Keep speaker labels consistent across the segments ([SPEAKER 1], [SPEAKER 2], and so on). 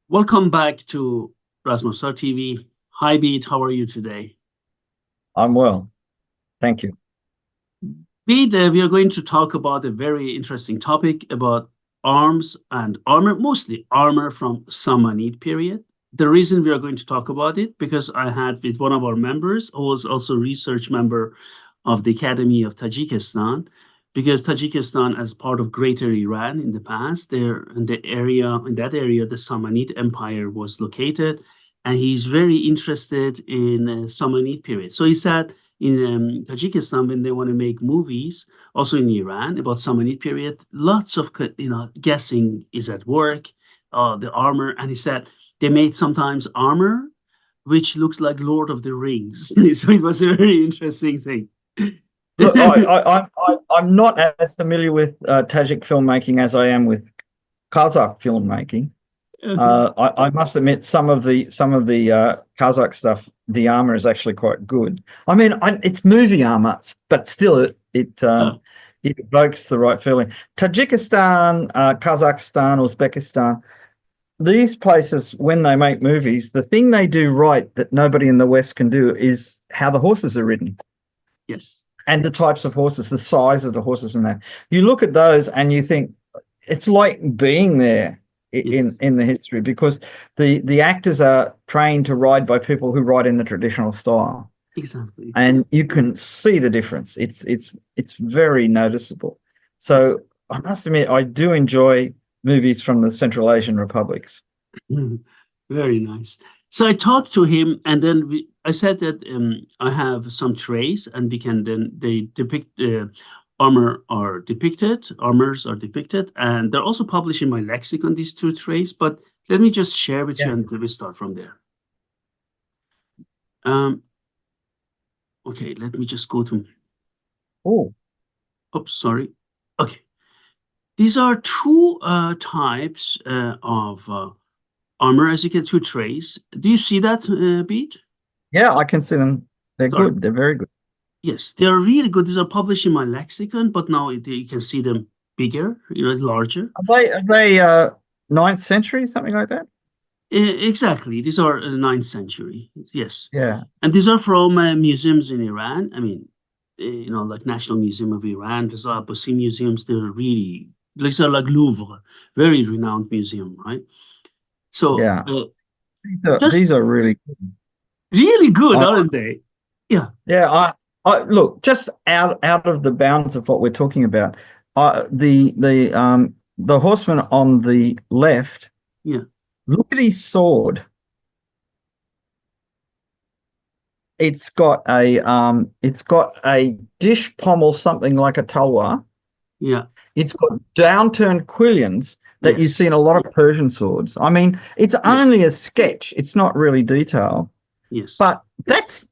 [SPEAKER 1] Welcome back to Razmafzar TV. Hi, Bede. How are you today?
[SPEAKER 2] I'm well. Thank you.
[SPEAKER 1] Bede, we are going to talk about a very interesting topic about arms and armor, mostly armor from Samanid period. The reason we are going to talk about it, because I had with one of our members, who was also research member of the Academy of Tajikistan, because Tajikistan, as part of Greater Iran in the past, in that area, the Samanid Empire was located, and he's very interested in Samanid period. So he said in Tajikistan, when they want to make movies, also in Iran, about Samanid period, lots of guessing is at work, the armor, and he said they made sometimes armor which looks like Lord of the Rings. So it was a very interesting thing.
[SPEAKER 2] Look, I'm not as familiar with Tajik filmmaking as I am with Kazakh filmmaking. Okay. I must admit, some of the Kazakh stuff, the armor is actually quite good. I mean, it's movie armor, but still, it evokes the right feeling. Tajikistan, Kazakhstan, Uzbekistan, these places, when they make movies, the thing they do right that nobody in the West can do is how the horses are ridden.
[SPEAKER 1] Yes.
[SPEAKER 2] And the types of horses, the size of the horses and that. You look at those and you think it's like being there in the history, because the actors are trained to ride by people who ride in the traditional style.
[SPEAKER 1] Exactly.
[SPEAKER 2] And you can see the difference. It's very noticeable. So I must admit, I do enjoy movies from the Central Asian republics.
[SPEAKER 1] Very nice. So I talked to him, and then I said that I have some trays, and they depict armors are depicted, and they're also published in my Lexicon, these two trays. But let me just share with you, and we start from there. Okay, let me just go to. Oops, sorry. Okay, these are two types of armor, as you can, two trays. Do you see that, Bede?
[SPEAKER 2] Yeah, I can see them. They're good. They're very good.
[SPEAKER 1] Yes, they are really good. These are published in my Lexicon, but now you can see them bigger, larger.
[SPEAKER 2] Are they 9th century, something like that?
[SPEAKER 1] Exactly. These are 9th century. Yes.
[SPEAKER 2] Yeah.
[SPEAKER 1] And these are from museums in Iran. I mean, like National Museum of Iran, the Abbasi museums. They're really, these are like Louvre, very renowned museum, right? So
[SPEAKER 2] yeah, these are really good.
[SPEAKER 1] Really good, aren't they? Yeah.
[SPEAKER 2] Yeah. I look, just out of the bounds of what we're talking about. The horseman on the left.
[SPEAKER 1] Yeah.
[SPEAKER 2] Look at his sword. It's got a dish pommel, something like a talwar.
[SPEAKER 1] Yeah.
[SPEAKER 2] It's got downturned quillions that you see in a lot of Persian swords. I mean, it's only a sketch. It's not really detail.
[SPEAKER 1] Yes.
[SPEAKER 2] But that's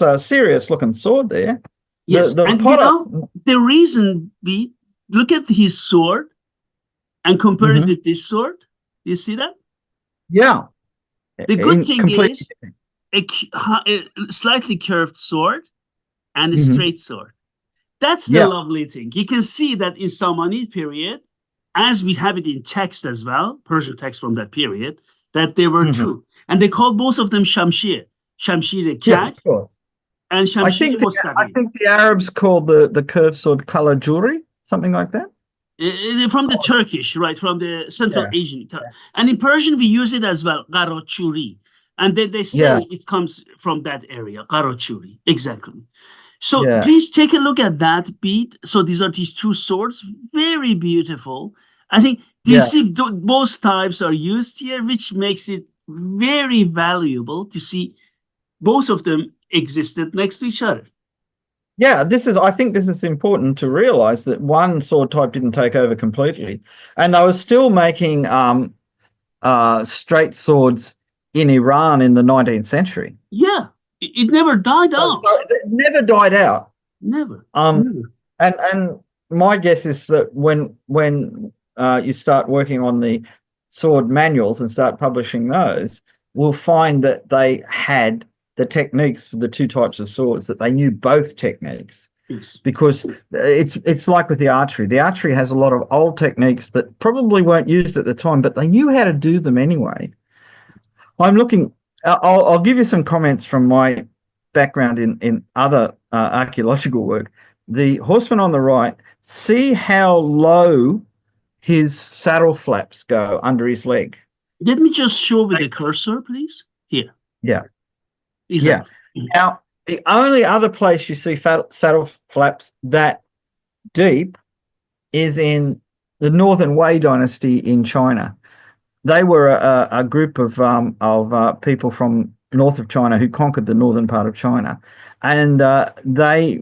[SPEAKER 2] a serious looking sword there.
[SPEAKER 1] Yes. And the reason look at his sword and compare it with this sword. You see that?
[SPEAKER 2] Yeah.
[SPEAKER 1] The good thing is a slightly curved sword and a straight sword. That's the lovely thing. You can see that in Samanid period, as we have it in text as well, Persian text from that period, that there were two. And they called both of them Shamshir. Shamshir Kak and Shamshir Mustaqim.
[SPEAKER 2] I think the Arabs called the curved sword kalajuri, something like that.
[SPEAKER 1] From the Turkish, right? From the Central Asian. And in Persian, we use it as well, qarachuri. And then they say
[SPEAKER 2] Yeah,
[SPEAKER 1] it comes from that area, Karachury. Exactly. So
[SPEAKER 2] yeah,
[SPEAKER 1] please take a look at that bead. So these are these two swords, very beautiful. I think you
[SPEAKER 2] yeah.
[SPEAKER 1] see both types are used here, which makes it very valuable to see both of them existed next to each other.
[SPEAKER 2] Yeah, I think this is important to realize that one sword type didn't take over completely. And they were still making straight swords in Iran in the 19th century.
[SPEAKER 1] Yeah, it never died
[SPEAKER 2] So
[SPEAKER 1] out.
[SPEAKER 2] it never died out.
[SPEAKER 1] Never,
[SPEAKER 2] Um,
[SPEAKER 1] never.
[SPEAKER 2] and my guess is that when you start working on the sword manuals and start publishing those, we'll find that they had the techniques for the two types of swords, that they knew both techniques.
[SPEAKER 1] Yes.
[SPEAKER 2] Because it's like with the archery. The archery has a lot of old techniques that probably weren't used at the time, but they knew how to do them anyway. I'm looking. I'll give you some comments from my background in other archaeological work. The horseman on the right. See how low his saddle flaps go under his leg.
[SPEAKER 1] Let me just show with the cursor, please. Here,
[SPEAKER 2] Yeah, yeah.
[SPEAKER 1] exactly.
[SPEAKER 2] Now, the only other place you see saddle flaps that deep is in the Northern Wei dynasty in China. They were a group of people from north of China who conquered the northern part of China, and they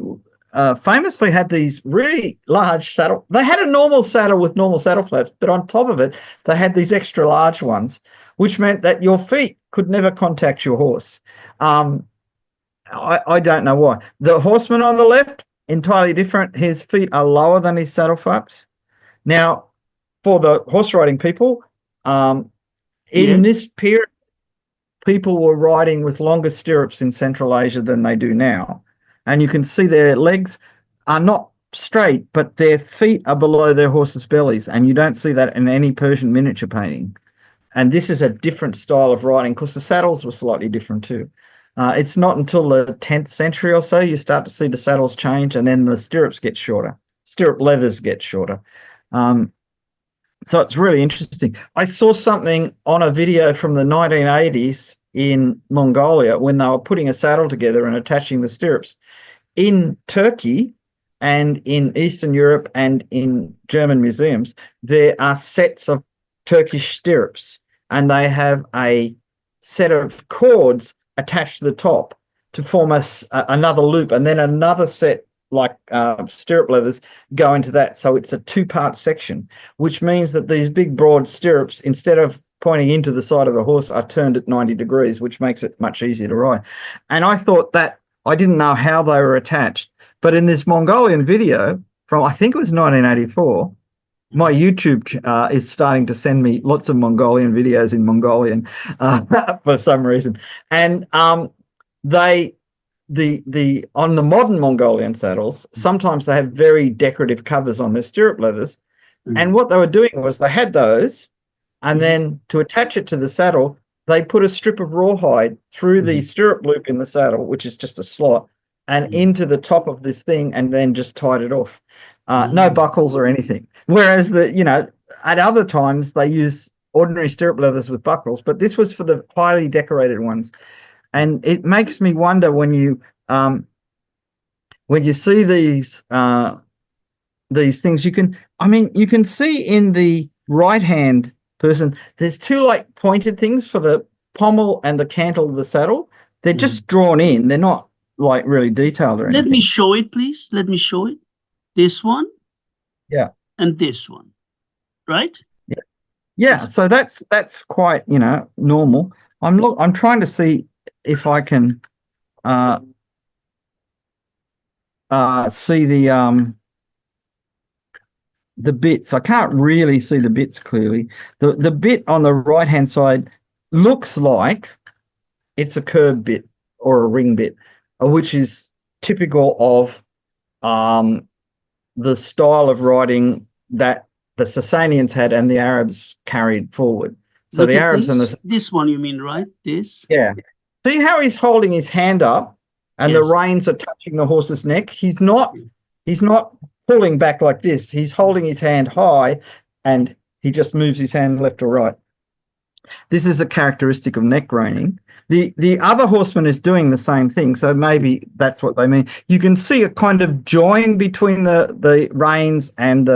[SPEAKER 2] famously had these really large saddle. They had a normal saddle with normal saddle flaps, but on top of it, they had these extra large ones, which meant that your feet could never contact your horse. I don't know why. The horseman on the left, entirely different. His feet are lower than his saddle flaps. Now, for the horse riding people,
[SPEAKER 1] Yeah,
[SPEAKER 2] in this period, people were riding with longer stirrups in Central Asia than they do now. And you can see their legs are not straight, but their feet are below their horses' bellies. And you don't see that in any Persian miniature painting. And this is a different style of riding because the saddles were slightly different too. It's not until the 10th century or so you start to see the saddles change, and then the stirrups get shorter. Stirrup leathers get shorter. So it's really interesting. I saw something on a video from the 1980s in Mongolia when they were putting a saddle together and attaching the stirrups. In Turkey and in Eastern Europe and in German museums, there are sets of Turkish stirrups, and they have a set of cords attached to the top to form another loop, and then another set like stirrup leathers go into that. So it's a two-part section, which means that these big broad stirrups, instead of pointing into the side of the horse, are turned at 90 degrees, which makes it much easier to ride. And I thought that I didn't know how they were attached, but in this Mongolian video from, I think it was 1984, my YouTube is starting to send me lots of Mongolian videos in Mongolian for some reason. And they on the modern Mongolian saddles, sometimes they have very decorative covers on their stirrup leathers. And what they were doing was they had those, and then to attach it to the saddle, they put a strip of rawhide through the stirrup loop in the saddle, which is just a slot, and into the top of this thing, and then just tied it off. No buckles or anything. Whereas at other times they use ordinary stirrup leathers with buckles, but this was for the highly decorated ones. And it makes me wonder when you see these things, you can see in the right hand person, there's two like pointed things for the pommel and the cantle of the saddle. They're just drawn in. They're not like really detailed or anything.
[SPEAKER 1] Let me show it, please. Let me show it. This one.
[SPEAKER 2] Yeah.
[SPEAKER 1] And this one. Right?
[SPEAKER 2] Yeah. Yeah. So that's quite, normal. I'm trying to see if I can see the bits. I can't really see the bits clearly. The bit on the right hand side looks like it's a curved bit or a ring bit, which is typical of the style of riding that the Sasanians had and the Arabs carried forward. So
[SPEAKER 1] Look
[SPEAKER 2] the
[SPEAKER 1] at
[SPEAKER 2] Arabs
[SPEAKER 1] this.
[SPEAKER 2] and
[SPEAKER 1] This one, you mean, right? This?
[SPEAKER 2] Yeah. See how he's holding his hand up and the reins are touching the horse's neck? He's not pulling back like this. He's holding his hand high and he just moves his hand left or right. This is a characteristic of neck reining. The other horseman is doing the same thing, so maybe that's what they mean. You can see a kind of join between the reins and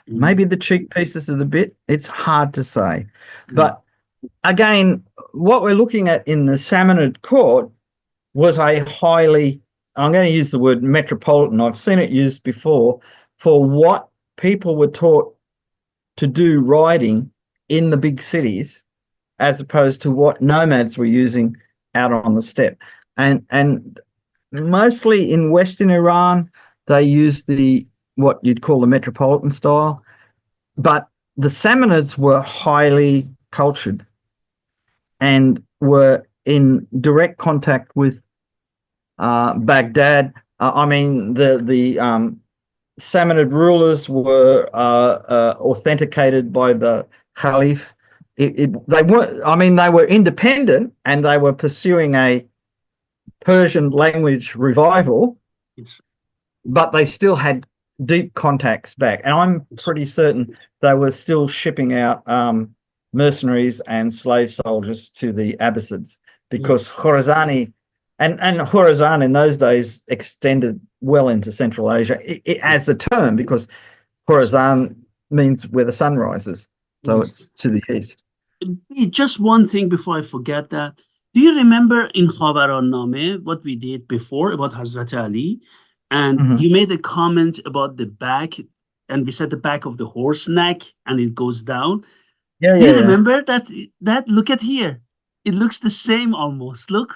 [SPEAKER 2] maybe the cheek pieces of the bit. It's hard to say. But again, what we're looking at in the Samanid court was a highly, I'm going to use the word metropolitan, I've seen it used before, for what people were taught to do riding in the big cities, as opposed to what nomads were using out on the steppe. And mostly in Western Iran, they used what you'd call the metropolitan style, but the Samanids were highly cultured and were in direct contact with Baghdad. I mean, the Samanid rulers were authenticated by the Caliph. They were, I mean, they were independent and they were pursuing a Persian language revival,
[SPEAKER 1] Yes.
[SPEAKER 2] but they still had deep contacts back. And I'm pretty certain they were still shipping out mercenaries and slave soldiers to the Abbasids, because Khorasani and Khorasan in those days extended well into Central Asia as a term, because Khorasan means where the sun rises. So it's to the east.
[SPEAKER 1] Just one thing before I forget that. Do you remember in Khabaran-Name what we did before about Hazrat Ali? And you made a comment about the back, and we said the back of the horse neck, and it goes down.
[SPEAKER 2] Yeah,
[SPEAKER 1] Do you remember that? Look at here. It looks the same almost. Look.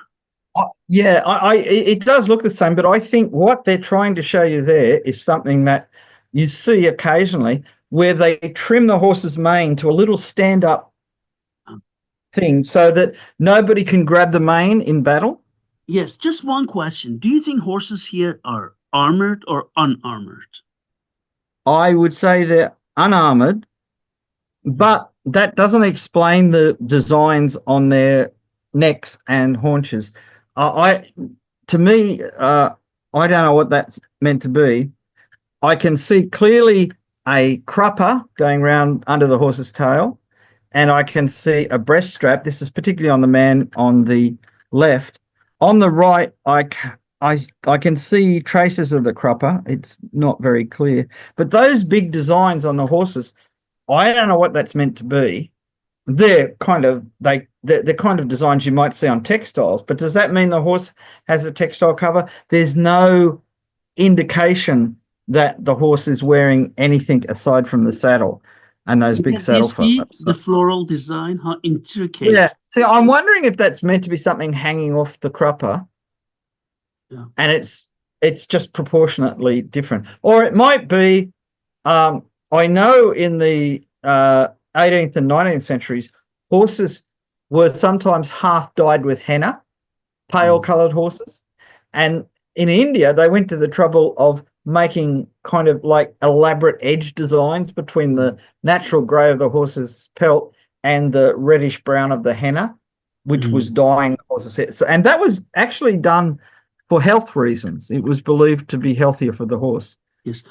[SPEAKER 2] It does look the same, but I think what they're trying to show you there is something that you see occasionally, where they trim the horse's mane to a little stand-up thing so that nobody can grab the mane in battle.
[SPEAKER 1] Yes, just one question. Do you think horses here are armored or unarmored?
[SPEAKER 2] I would say they're unarmored, but that doesn't explain the designs on their necks and haunches. To me, I don't know what that's meant to be. I can see clearly a crupper going round under the horse's tail, and I can see a breast strap. This is particularly on the man on the left. On the right, I can see traces of the crupper. It's not very clear. But those big designs on the horses, I don't know what that's meant to be. They're kind of designs you might see on textiles. But does that mean the horse has a textile cover? There's no indication that the horse is wearing anything aside from the saddle and those big saddle flaps.
[SPEAKER 1] The floral design, how intricate.
[SPEAKER 2] Yeah. See, I'm wondering if that's meant to be something hanging off the crupper. Yeah. And it's just proportionately different. Or it might be, I know in the 18th and 19th centuries, horses were sometimes half dyed with henna, pale coloured horses. And in India, they went to the trouble of making kind of like elaborate edge designs between the natural grey of the horse's pelt and the reddish brown of the henna, which was dyeing the horse's hair. So, and that was actually done for health reasons. It was believed to be healthier for the horse.
[SPEAKER 1] Yes.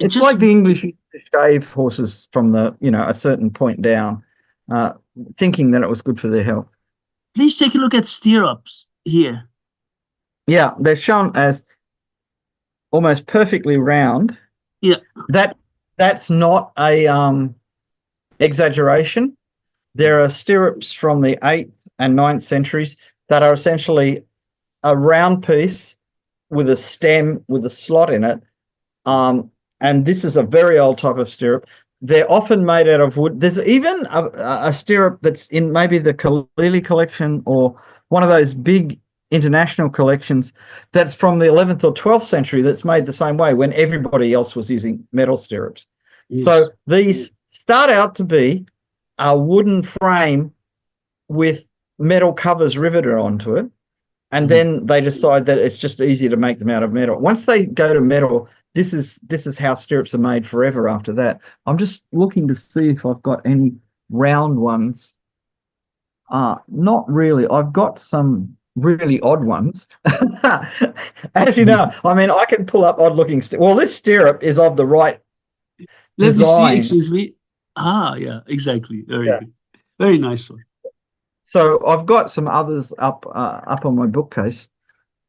[SPEAKER 2] It's like the English used to shave horses from a certain point down, thinking that it was good for their health.
[SPEAKER 1] Please take a look at stirrups here.
[SPEAKER 2] Yeah, they're shown as almost perfectly round.
[SPEAKER 1] Yeah.
[SPEAKER 2] That's not a exaggeration. There are stirrups from the 8th and 9th centuries that are essentially a round piece with a stem with a slot in it. And this is a very old type of stirrup. They're often made out of wood. There's even a stirrup that's in maybe the Kalili collection or one of those big international collections that's from the 11th or 12th century that's made the same way when everybody else was using metal stirrups. Yes. So these start out to be a wooden frame with metal covers riveted onto it, and then they decide that it's just easier to make them out of metal. Once they go to metal, this is how stirrups are made forever after that. I'm just looking to see if I've got any round ones. Not really. I've got some really odd ones. As you know, I mean, I can pull up odd looking well, this stirrup is of the right
[SPEAKER 1] design. Let me see, excuse me. Yeah, exactly. Very good. Very nice one.
[SPEAKER 2] So I've got some others up on my bookcase,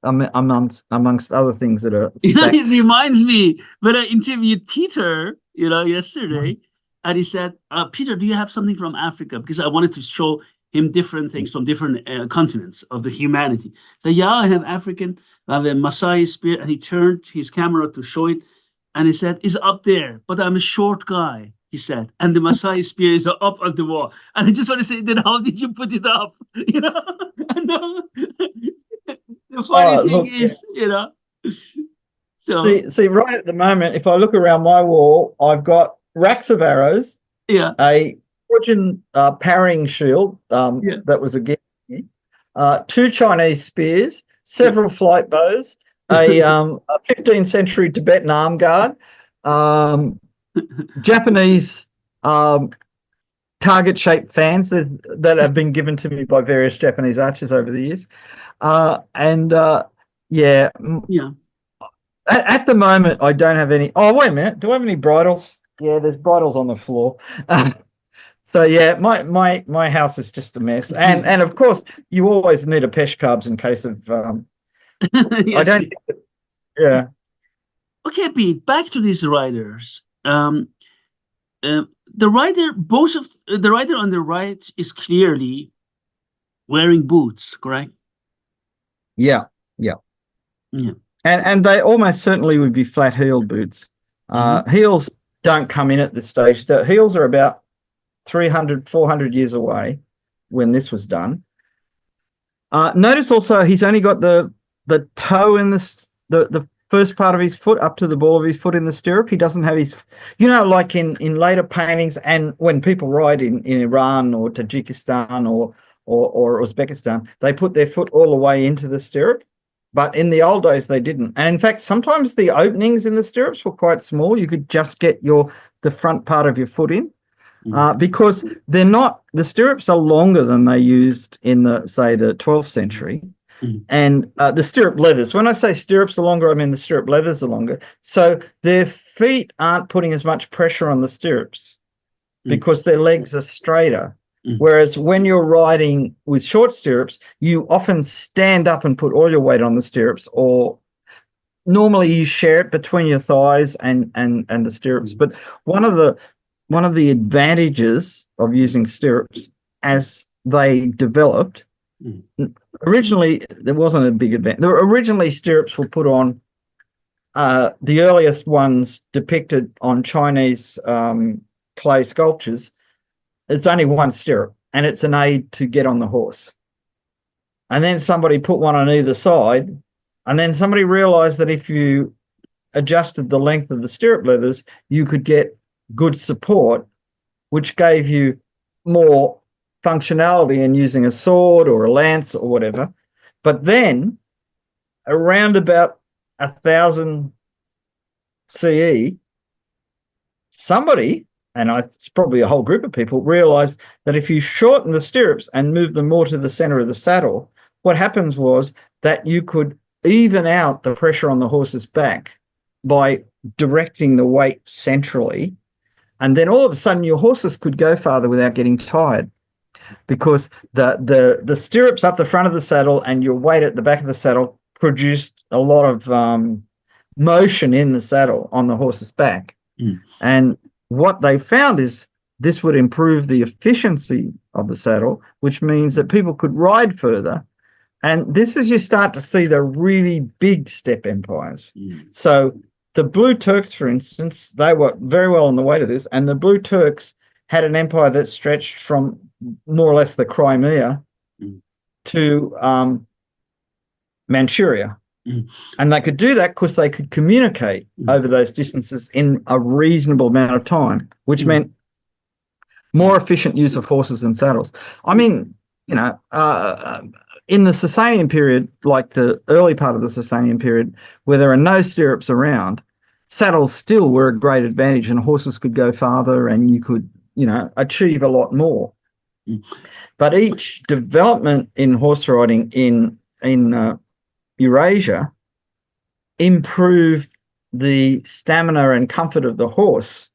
[SPEAKER 2] amongst other things that are
[SPEAKER 1] It
[SPEAKER 2] stacked.
[SPEAKER 1] reminds me when I interviewed Peter, yesterday, and he said, Peter, do you have something from Africa? Because I wanted to show him different things from different continents of the humanity. So, yeah, I have African, I have a Maasai spear, and he turned his camera to show it, and he said, it's up there, but I'm a short guy, he said, and the Maasai spear is up on the wall. And I just want to say, then how did you put it up? And, the funny
[SPEAKER 2] Oh,
[SPEAKER 1] thing
[SPEAKER 2] look, yeah.
[SPEAKER 1] is, so
[SPEAKER 2] See, right at the moment, if I look around my wall, I've got racks of arrows,
[SPEAKER 1] yeah,
[SPEAKER 2] a Georgian parrying shield
[SPEAKER 1] yeah,
[SPEAKER 2] that was a gift, two Chinese spears,
[SPEAKER 1] yeah.
[SPEAKER 2] several flight bows, a 15th century Tibetan arm guard, Japanese target-shaped fans that have been given to me by various Japanese archers over the years. And yeah,
[SPEAKER 1] Yeah.
[SPEAKER 2] at the moment, I don't have any. Oh, wait a minute. Do I have any bridles? Yeah, there's bridles on the floor. So yeah, my house is just a mess. And of course, you always need a pesh carbs in case of. I
[SPEAKER 1] Yes.
[SPEAKER 2] don't. Yeah.
[SPEAKER 1] Okay, Pete, back to these riders. The rider, both of the rider on the right is clearly wearing boots, correct?
[SPEAKER 2] Yeah. Yeah.
[SPEAKER 1] Yeah.
[SPEAKER 2] And they almost certainly would be flat heeled boots.
[SPEAKER 1] Hmm.
[SPEAKER 2] Heels don't come in at this stage. The heels are about 300, 400 years away when this was done. Notice also he's only got the toe in the first part of his foot up to the ball of his foot in the stirrup. He doesn't have his, like in later paintings and when people ride in Iran or Tajikistan or Uzbekistan, they put their foot all the way into the stirrup. But in the old days, they didn't. And in fact, sometimes the openings in the stirrups were quite small. You could just get the front part of your foot in. Because the stirrups are longer than they used in the 12th century. And the stirrup leathers, when I say stirrups are longer, I mean the stirrup leathers are longer. So their feet aren't putting as much pressure on the stirrups because their legs are straighter. Whereas when you're riding with short stirrups, you often stand up and put all your weight on the stirrups, or normally you share it between your thighs and the stirrups. But one of the advantages of using stirrups as they developed, originally there wasn't a big advantage. Originally stirrups were put on, the earliest ones depicted on Chinese clay sculptures. It's only one stirrup and it's an aid to get on the horse. And then somebody put one on either side, and then somebody realized that if you adjusted the length of the stirrup leathers, you could get good support, which gave you more functionality in using a sword or a lance or whatever. But then around about 1000 CE, somebody, and it's probably a whole group of people, realized that if you shorten the stirrups and move them more to the center of the saddle, what happens was that you could even out the pressure on the horse's back by directing the weight centrally. And then all of a sudden your horses could go farther without getting tired, because the stirrups up the front of the saddle and your weight at the back of the saddle produced a lot of motion in the saddle on the horse's back. And what they found is this would improve the efficiency of the saddle, which means that people could ride further. And this is, you start to see the really big step empires. So the Blue Turks, for instance, they were very well on the way to this. And the Blue Turks had an empire that stretched from more or less the Crimea to Manchuria. And they could do that because they could communicate over those distances in a reasonable amount of time, which meant more efficient use of horses and saddles. I mean, in the Sasanian period, like the early part of the Sasanian period, where there are no stirrups around, saddles still were a great advantage, and horses could go farther and you could, achieve a lot more. But each development in horse riding in Eurasia improved the stamina and comfort of the horse.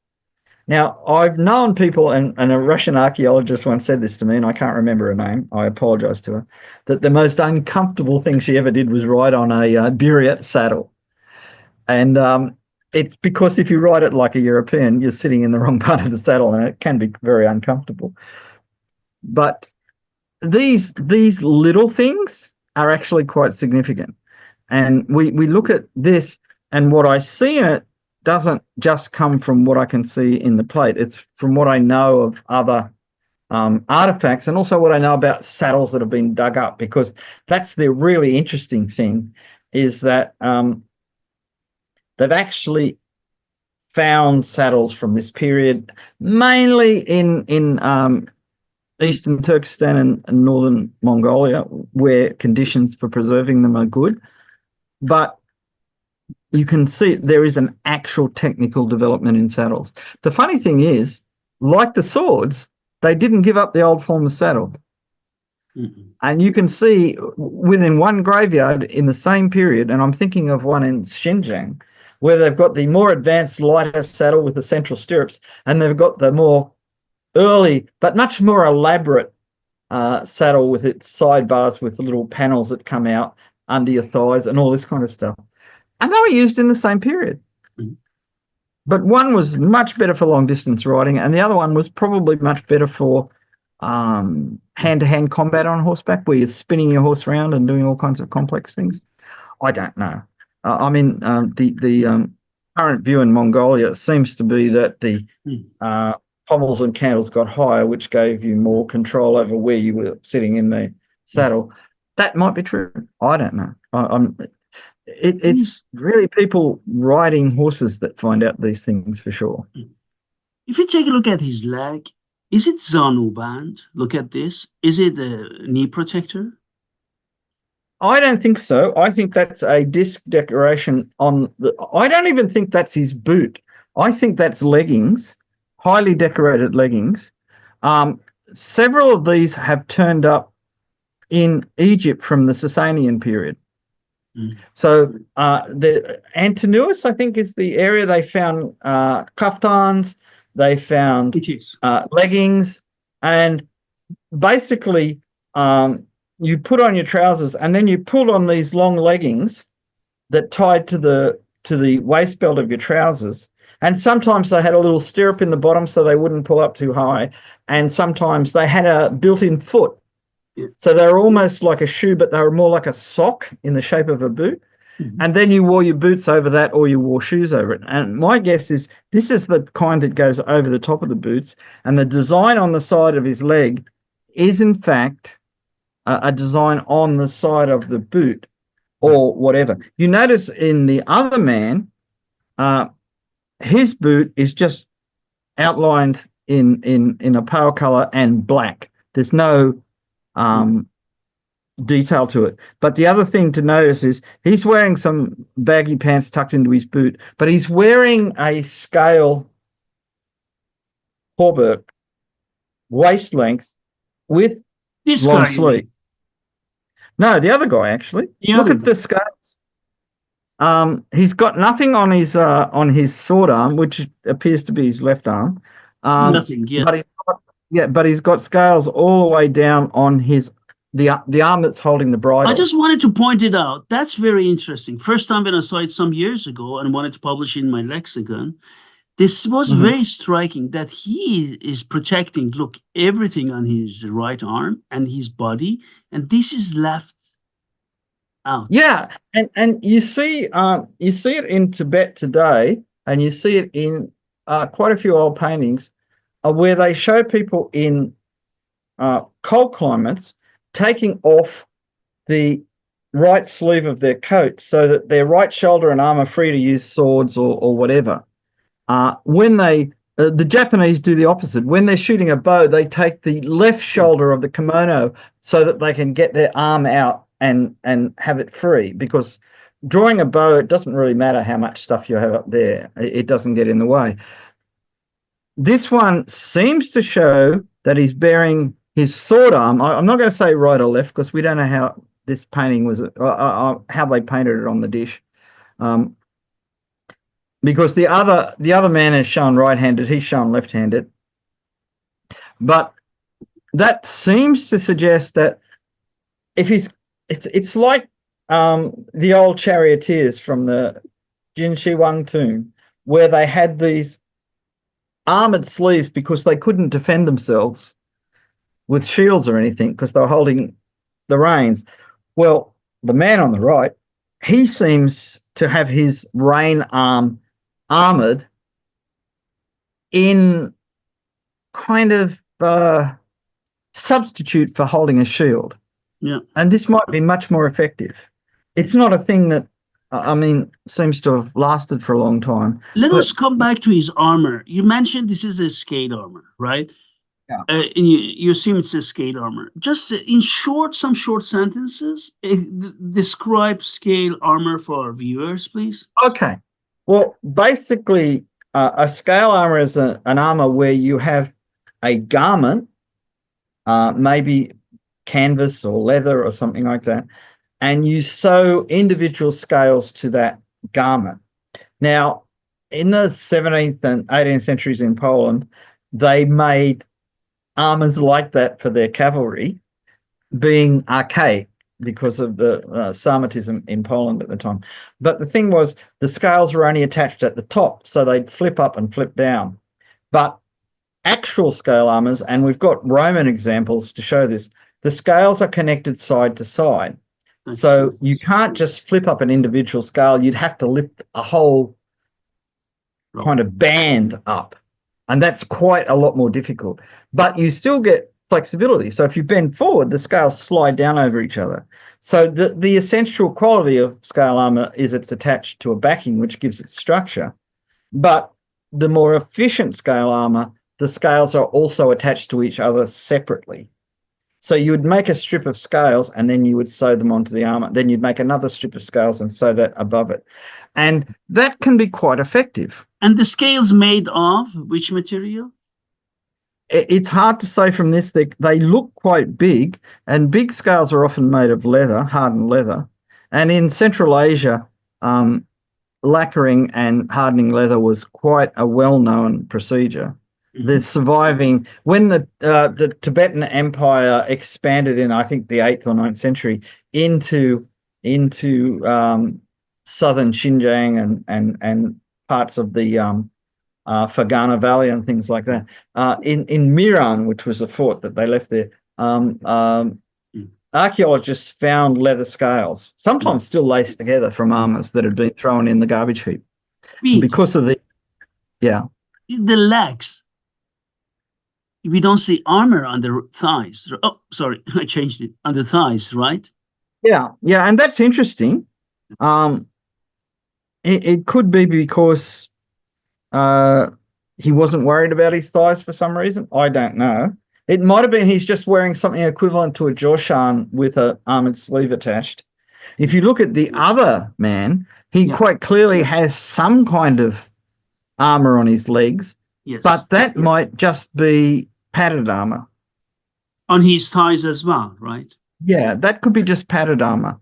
[SPEAKER 2] Now, I've known people, and a Russian archaeologist once said this to me, and I can't remember her name. I apologize to her, that the most uncomfortable thing she ever did was ride on a Buryat saddle. And it's because if you ride it like a European, you're sitting in the wrong part of the saddle, and it can be very uncomfortable. But these little things are actually quite significant. And we look at this, and what I see in it doesn't just come from what I can see in the plate. It's from what I know of other artifacts, and also what I know about saddles that have been dug up, because that's the really interesting thing, is that they've actually found saddles from this period, mainly in eastern Turkestan and northern Mongolia, where conditions for preserving them are good. But you can see there is an actual technical development in saddles. The funny thing is, like the swords, they didn't give up the old form of saddle. Mm-hmm. And you can see within one graveyard in the same period, and I'm thinking of one in Xinjiang, where they've got the more advanced, lighter saddle with the central stirrups, and they've got the more early, but much more elaborate saddle with its sidebars with the little panels that come out under your thighs and all this kind of stuff. And they were used in the same period. Mm-hmm. But one was much better for long distance riding, and the other one was probably much better for hand-to-hand combat on horseback, where you're spinning your horse around and doing all kinds of complex things. I don't know. The current view in Mongolia seems to be that the pommels and cantles got higher, which gave you more control over where you were sitting in the saddle. That might be true. I don't know. It's really people riding horses that find out these things for sure.
[SPEAKER 1] If you take a look at his leg, is it Zanu band? Look at this. Is it a knee protector?
[SPEAKER 2] I don't think so. I think that's a disc decoration on the... I don't even think that's his boot. I think that's leggings, highly decorated leggings. Several of these have turned up in Egypt from the Sasanian period. So the Antoninus, I think, is the area they found kaftans, they found leggings, and basically you put on your trousers and then you pulled on these long leggings that tied to the waist belt of your trousers. And sometimes they had a little stirrup in the bottom so they wouldn't pull up too high. And sometimes they had a built-in foot. So they were almost like a shoe, but they were more like a sock in the shape of a boot. Mm-hmm. And then you wore your boots over that, or you wore shoes over it. And my guess is this is the kind that goes over the top of the boots. And the design on the side of his leg is, in fact, a design on the side of the boot or whatever. You notice in the other man, his boot is just outlined in a pale color and black. There's no detail to it. But the other thing to notice is he's wearing some baggy pants tucked into his boot, but he's wearing a scale hauberk, waist length, with
[SPEAKER 1] this
[SPEAKER 2] long
[SPEAKER 1] guy,
[SPEAKER 2] sleeve. No, the other guy actually. Look at the scales. He's got nothing on his sword arm, which appears to be his left arm.
[SPEAKER 1] Nothing, yeah.
[SPEAKER 2] But he's got scales all the way down on the arm that's holding the bridle.
[SPEAKER 1] I just wanted to point it out. That's very interesting. First time when I saw it some years ago and wanted to publish in my lexicon, this was very striking that he is protecting, look, everything on his right arm and his body, and this is left out.
[SPEAKER 2] Yeah, and you see it in Tibet today, and you see it in quite a few old paintings where they show people in cold climates taking off the right sleeve of their coat so that their right shoulder and arm are free to use swords or whatever. When the Japanese do the opposite. When they're shooting a bow, they take the left shoulder of the kimono so that they can get their arm out and have it free, because drawing a bow, it doesn't really matter how much stuff you have up there. It doesn't get in the way. This one seems to show that he's bearing his sword arm. I'm not going to say right or left because we don't know how this painting was, how they painted it on the dish. because the other man is shown right-handed, he's shown left-handed. But that seems to suggest that if he's it's like the old charioteers from the Jin Shi Huang tomb, where they had these armored sleeves because they couldn't defend themselves with shields or anything because they were holding the reins. Well, the man on the right, he seems to have his rein arm armored in kind of substitute for holding a shield.
[SPEAKER 1] Yeah.
[SPEAKER 2] And this might be much more effective. It's not a thing that, seems to have lasted for a long time.
[SPEAKER 1] Let us come back to his armor. You mentioned this is a scale armor, right?
[SPEAKER 2] Yeah.
[SPEAKER 1] And you assume it's a scale armor. Just in short, some short sentences, describe scale armor for our viewers, please.
[SPEAKER 2] Okay. Well, basically, a scale armor is an armor where you have a garment, maybe canvas or leather or something like that, and you sew individual scales to that garment. Now, in the 17th and 18th centuries in Poland, they made armors like that for their cavalry, being archaic because of the Sarmatism in Poland at the time. But the thing was, the scales were only attached at the top, so they'd flip up and flip down. But actual scale armors, and we've got Roman examples to show this, the scales are connected side to side. So you can't just flip up an individual scale. You'd have to lift a whole kind of band up. And that's quite a lot more difficult. But you still get flexibility. So if you bend forward, the scales slide down over each other. So the essential quality of scale armor is it's attached to a backing, which gives it structure. But the more efficient scale armor, the scales are also attached to each other separately. So you would make a strip of scales and then you would sew them onto the armor. Then you'd make another strip of scales and sew that above it. And that can be quite effective.
[SPEAKER 1] And the scales made of which material?
[SPEAKER 2] It's hard to say from this. They look quite big, and big scales are often made of leather, hardened leather. And in Central Asia, lacquering and hardening leather was quite a well-known procedure. There's surviving when the Tibetan Empire expanded in, I think, the 8th or 9th century into southern Xinjiang and parts of the Fergana Valley and things like that. In Miran, which was a fort that they left there, archaeologists found leather scales, sometimes still laced together from armors that had been thrown in the garbage heap. Because of the
[SPEAKER 1] legs. We don't see armor on the thighs. Oh, sorry, I changed it. On the thighs, right?
[SPEAKER 2] Yeah, and that's interesting. It could be because he wasn't worried about his thighs for some reason. I don't know. It might have been he's just wearing something equivalent to a joshan with an armored sleeve attached. If you look at the other man, he quite clearly has some kind of armor on his legs, but that might just be padded armor.
[SPEAKER 1] On his thighs as well, right?
[SPEAKER 2] Yeah, that could be just padded armor.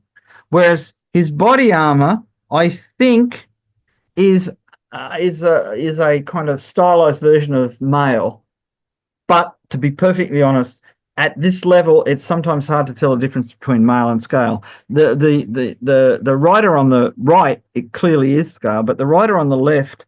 [SPEAKER 2] Whereas his body armor, I think, is a kind of stylized version of mail. But to be perfectly honest, at this level, it's sometimes hard to tell the difference between mail and scale. The rider on the right, it clearly is scale, but the rider on the left,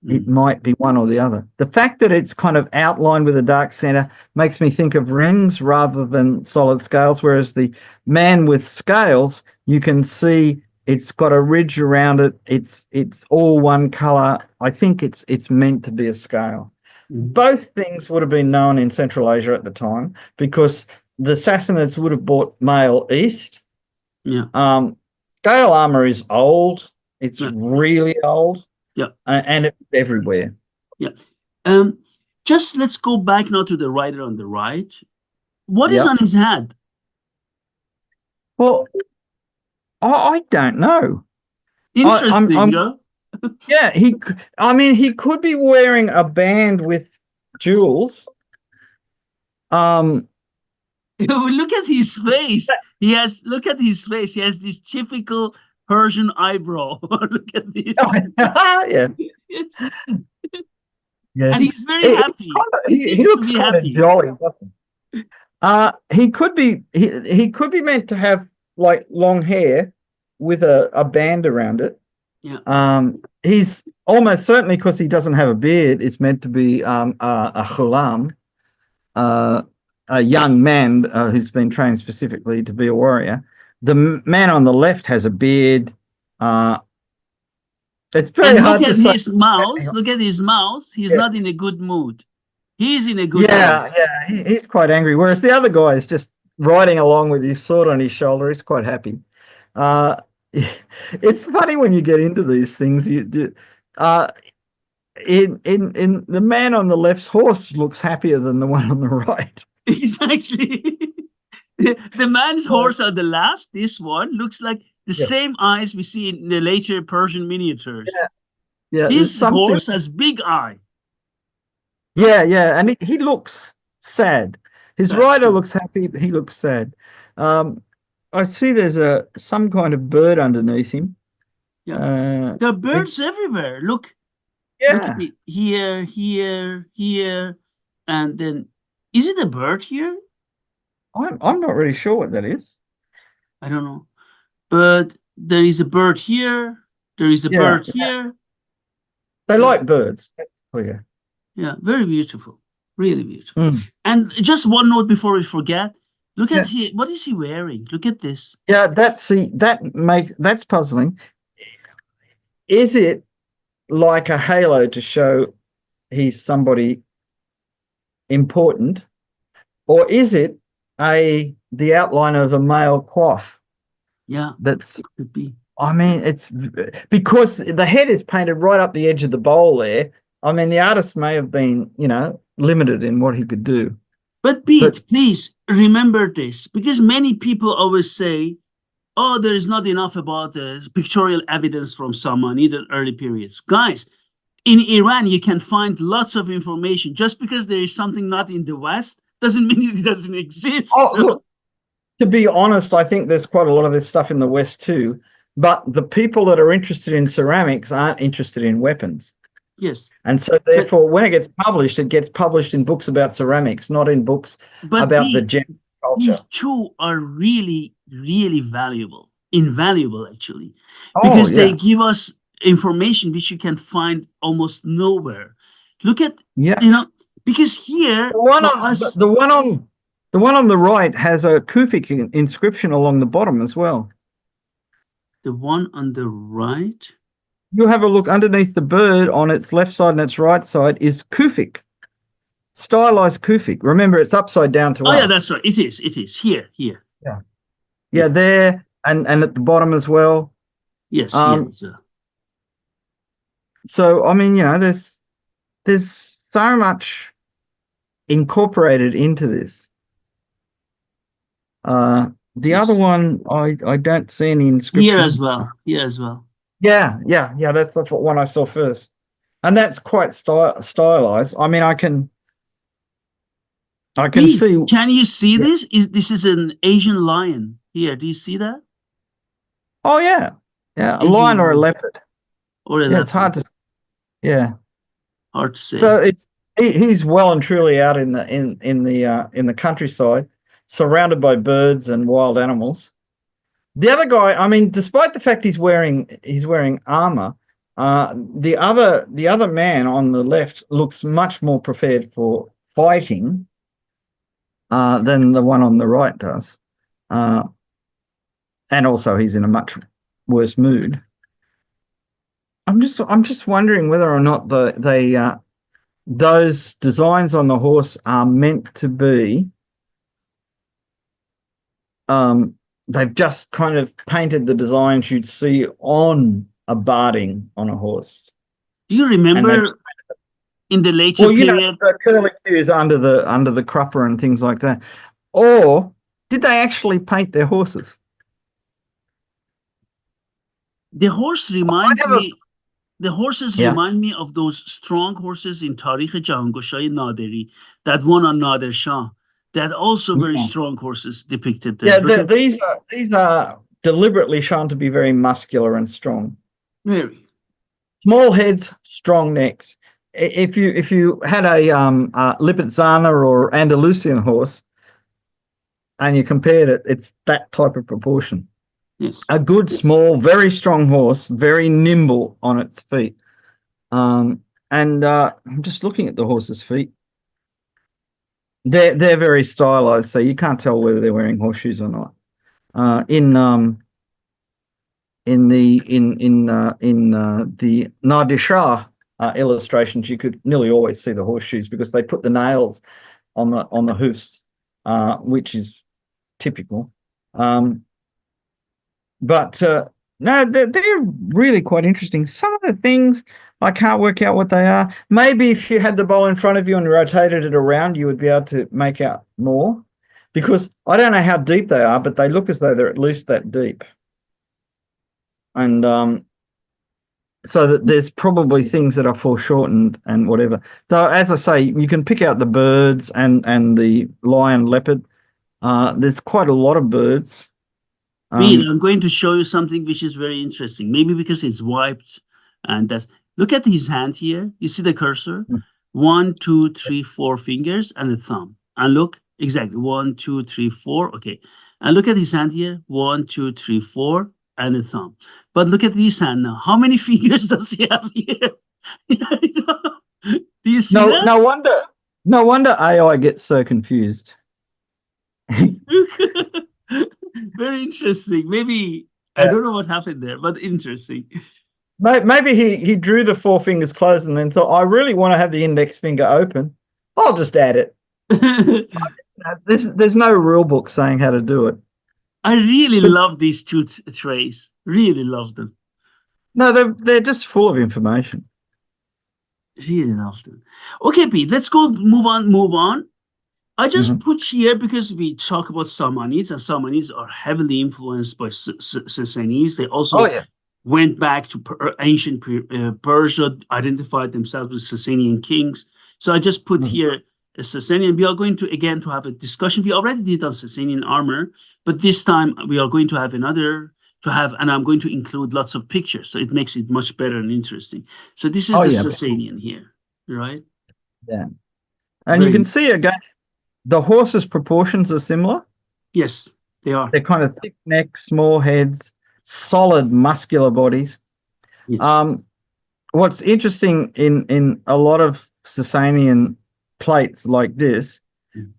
[SPEAKER 2] it might be one or the other. The fact that it's kind of outlined with a dark center makes me think of rings rather than solid scales, whereas the man with scales, you can see it's got a ridge around it. It's all one color. I think it's meant to be a scale. Both things would have been known in Central Asia at the time because the Sassanids would have brought mail east.
[SPEAKER 1] Yeah.
[SPEAKER 2] Scale armor is old. It's really old.
[SPEAKER 1] Yeah.
[SPEAKER 2] And it's everywhere.
[SPEAKER 1] Yeah. Just let's go back now to the rider on the right. What is on his head?
[SPEAKER 2] Well, I don't know.
[SPEAKER 1] Interesting,
[SPEAKER 2] yeah, he could be wearing a band with jewels.
[SPEAKER 1] Look at his face. Look at his face. He has this typical Persian eyebrow. Look at this.
[SPEAKER 2] Yeah.
[SPEAKER 1] It's,
[SPEAKER 2] Yeah.
[SPEAKER 1] and he's very happy.
[SPEAKER 2] He
[SPEAKER 1] Seems to
[SPEAKER 2] looks
[SPEAKER 1] be
[SPEAKER 2] kind of
[SPEAKER 1] happy.
[SPEAKER 2] jolly, doesn't he? He could be meant to have like long hair with a band around it.
[SPEAKER 1] Yeah.
[SPEAKER 2] He's almost certainly, because he doesn't have a beard, it's meant to be a ghulam, a young man who's been trained specifically to be a warrior. The man on the left has a beard. It's very
[SPEAKER 1] And look
[SPEAKER 2] hard to
[SPEAKER 1] at
[SPEAKER 2] say.
[SPEAKER 1] his mouth. Look at his mouth. He's
[SPEAKER 2] Yeah,
[SPEAKER 1] not in a good mood. He's in a good mood.
[SPEAKER 2] yeah, he's quite angry. Whereas the other guy is just riding along with his sword on his shoulder. He's quite happy. Uh, it's funny when you get into these things. Uh, in the man on the left's horse looks happier than the one on the right.
[SPEAKER 1] Exactly. The man's horse on the left, this one, looks like the same eyes we see in the later Persian miniatures.
[SPEAKER 2] Yeah,
[SPEAKER 1] His horse has big eye.
[SPEAKER 2] Yeah, and he looks sad. His rider looks happy, but he looks sad. I see there's some kind of bird underneath him.
[SPEAKER 1] Yeah. There are birds everywhere. Look.
[SPEAKER 2] Yeah.
[SPEAKER 1] Look at it. Here, and then is it a bird here?
[SPEAKER 2] I'm not really sure what that is.
[SPEAKER 1] I don't know. But there is a bird here. There is a bird here.
[SPEAKER 2] They like birds. That's clear.
[SPEAKER 1] Yeah, very beautiful. Really beautiful. And just one note before we forget. Look at here. What is he wearing? Look at this.
[SPEAKER 2] Yeah, that's puzzling. Is it like a halo to show he's somebody important, or is it the outline of a male coif?
[SPEAKER 1] Yeah,
[SPEAKER 2] that's
[SPEAKER 1] could be.
[SPEAKER 2] I mean, it's because the head is painted right up the edge of the bowl there. I mean, the artist may have been, limited in what he could do.
[SPEAKER 1] But Pete, please remember this, because many people always say, oh, there is not enough about the pictorial evidence from Samanid and early periods. Guys, in Iran, you can find lots of information. Just because there is something not in the West doesn't mean it doesn't exist.
[SPEAKER 2] Oh, look, to be honest, I think there's quite a lot of this stuff in the West too. But the people that are interested in ceramics aren't interested in weapons.
[SPEAKER 1] Yes.
[SPEAKER 2] And so therefore, when it gets published in books about ceramics, not in books about the gem culture.
[SPEAKER 1] These two are really, really invaluable actually, because they give us information which you can find almost nowhere. Look at, because here
[SPEAKER 2] the one on the right has a Kufic inscription along the bottom as well.
[SPEAKER 1] The one on the right?
[SPEAKER 2] You have a look underneath the bird on its left side and its right side is Kufic. Stylized Kufic. Remember, it's upside down to us.
[SPEAKER 1] Oh, yeah, that's right. It is. Here.
[SPEAKER 2] Yeah, there and at the bottom as well.
[SPEAKER 1] Yes,
[SPEAKER 2] So, I mean, there's so much incorporated into this. The other one, I don't see any inscription.
[SPEAKER 1] Here as well.
[SPEAKER 2] Yeah, that's the one I saw first. And that's quite stylized. I mean, I can see.
[SPEAKER 1] Can you see this? This is an Asian lion here. Do you see that?
[SPEAKER 2] Oh yeah. A lion or a leopard.
[SPEAKER 1] Or a leopard.
[SPEAKER 2] It's hard to. Yeah.
[SPEAKER 1] Hard to say.
[SPEAKER 2] So he's well and truly out in the countryside, surrounded by birds and wild animals. The other guy, I mean, despite the fact he's wearing armor, the other man on the left looks much more prepared for fighting than the one on the right does, and also he's in a much worse mood. I'm just wondering whether or not those designs on the horse are meant to be. They've just kind of painted the designs you'd see on a barding on a horse.
[SPEAKER 1] Do you remember in the later period?
[SPEAKER 2] The curlicues under the crupper and things like that. Or did they actually paint their horses?
[SPEAKER 1] The horse reminds me. The horses remind me of those strong horses in Tarikh Jahangoshay Naderi, that one on Nader Shah. That also very strong horses depicted there.
[SPEAKER 2] Yeah, these are deliberately shown to be very muscular and strong.
[SPEAKER 1] Very.
[SPEAKER 2] Small heads, strong necks. If you had a Lipizzaner or Andalusian horse and you compared it, it's that type of proportion.
[SPEAKER 1] Yes.
[SPEAKER 2] A good, small, very strong horse, very nimble on its feet. And I'm just looking at the horse's feet. They're very stylized, so you can't tell whether they're wearing horseshoes or not. In the Nadir Shah illustrations, you could nearly always see the horseshoes because they put the nails on the hoofs, which is typical. But no, they're really quite interesting. Some of the things I can't work out what they are. Maybe if you had the bowl in front of you and rotated it around, you would be able to make out more. Because I don't know how deep they are, but they look as though they're at least that deep. And so that there's probably things that are foreshortened and whatever. Though, as I say, you can pick out the birds and the lion leopard. There's quite a lot of birds.
[SPEAKER 1] I'm going to show you something which is very interesting. Maybe because it's wiped, and that's. Look at his hand here. You see the cursor? 1, 2, 3, 4 fingers and a thumb. And look, exactly 1, 2, 3, 4. Okay. And look at his hand here. 1, 2, 3, 4, and a thumb. But look at this hand now. How many fingers does he have here? Do you see that?
[SPEAKER 2] No wonder AI gets so confused.
[SPEAKER 1] Very interesting. Maybe I don't know what happened there, but interesting.
[SPEAKER 2] Maybe he drew the 4 fingers closed and then thought, I really want to have the index finger open. I'll just add it. There's no rule book saying how to do it.
[SPEAKER 1] I really love these two trays. Really love them.
[SPEAKER 2] No, they're just full of information.
[SPEAKER 1] Really love them. Okay, Pete, let's go move on. I just put here because we talk about Samanids, and Samanids are heavily influenced by Sassanids. They also went back to ancient Persia, identified themselves as Sasanian kings. So I just put here a Sasanian. We are going to, again, to have a discussion. We already did on Sasanian armor, but this time we are going to have and I'm going to include lots of pictures, so it makes it much better and interesting. So this is the Sasanian here, right?
[SPEAKER 2] Yeah. And you can see again, the horses' proportions are similar.
[SPEAKER 1] Yes, they are.
[SPEAKER 2] They're kind of thick necks, small heads, solid muscular bodies. Yes. What's interesting in a lot of Sasanian plates like this,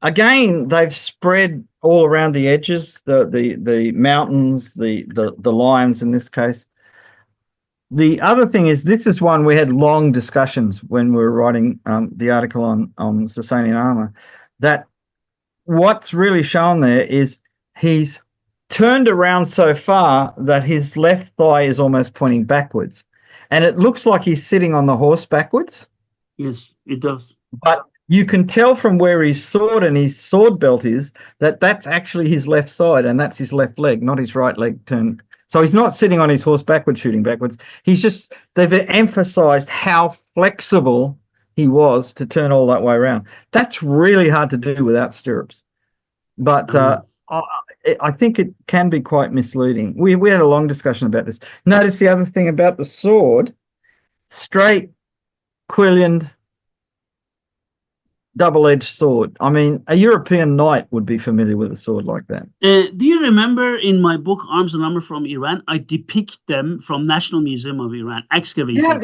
[SPEAKER 2] again, they've spread all around the edges, the mountains, the lions in this case. The other thing is, this is one we had long discussions when we were writing the article on Sasanian armor, that what's really shown there is he's turned around so far that his left thigh is almost pointing backwards. And it looks like he's sitting on the horse backwards.
[SPEAKER 1] Yes, it does.
[SPEAKER 2] But you can tell from where his sword and his sword belt is that that's actually his left side, and that's his left leg, not his right leg turned. So he's not sitting on his horse backwards, shooting backwards. They've emphasized how flexible he was to turn all that way around. That's really hard to do without stirrups. But I think it can be quite misleading. We had a long discussion about this. Notice the other thing about the sword, straight, quillioned, double-edged sword. I mean, a European knight would be familiar with a sword like that.
[SPEAKER 1] Do you remember in my book, Arms and Armor from Iran, I depict them from National Museum of Iran, excavated.
[SPEAKER 2] Yeah.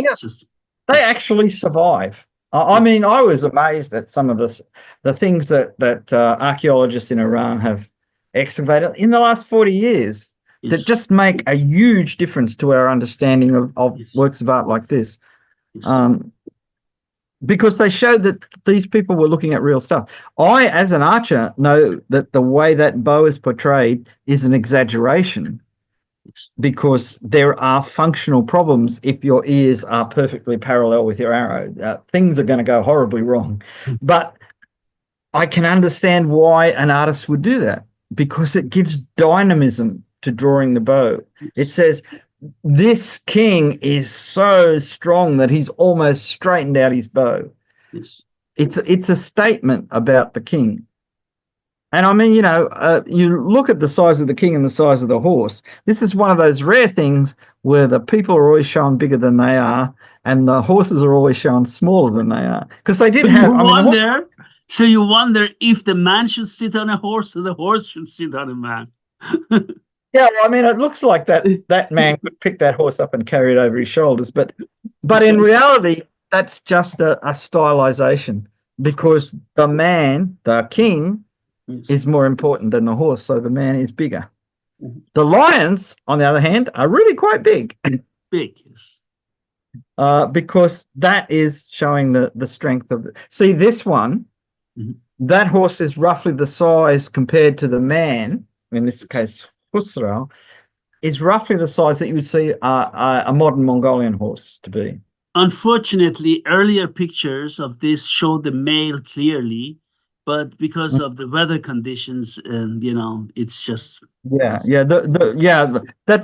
[SPEAKER 2] They actually survive. I mean, I was amazed at some of the things that archaeologists in Iran have excavated in the last 40 years that just make a huge difference to our understanding of works of art like this. Because they showed that these people were looking at real stuff. I, as an archer, know that the way that bow is portrayed is an exaggeration, because there are functional problems if your ears are perfectly parallel with your arrow. Things are going to go horribly wrong. But I can understand why an artist would do that, because it gives dynamism to drawing the bow. It says, this king is so strong that he's almost straightened out his bow. Yes. It's a statement about the king. And I mean, you look at the size of the king and the size of the horse. This is one of those rare things where the people are always shown bigger than they are, and the horses are always shown smaller than they are. Because they did
[SPEAKER 1] So
[SPEAKER 2] have, I mean, the horse.
[SPEAKER 1] you wonder if the man should sit on a horse or the horse should sit on a man.
[SPEAKER 2] Yeah, well, I mean, it looks like that man could pick that horse up and carry it over his shoulders, but in reality, that's just a stylization, because the man, the king,
[SPEAKER 1] Yes.
[SPEAKER 2] is more important than the horse, so the man is bigger.
[SPEAKER 1] Mhm.
[SPEAKER 2] The lions, on the other hand, are really quite big.
[SPEAKER 1] Big, yes.
[SPEAKER 2] Because that is showing the strength of it. See, this one,
[SPEAKER 1] Mhm.
[SPEAKER 2] that horse is roughly the size compared to the man, in this case, Husserl, is roughly the size that you would see a modern Mongolian horse to be.
[SPEAKER 1] Unfortunately, earlier pictures of this showed the male clearly, but because of the weather conditions, and it's just
[SPEAKER 2] That's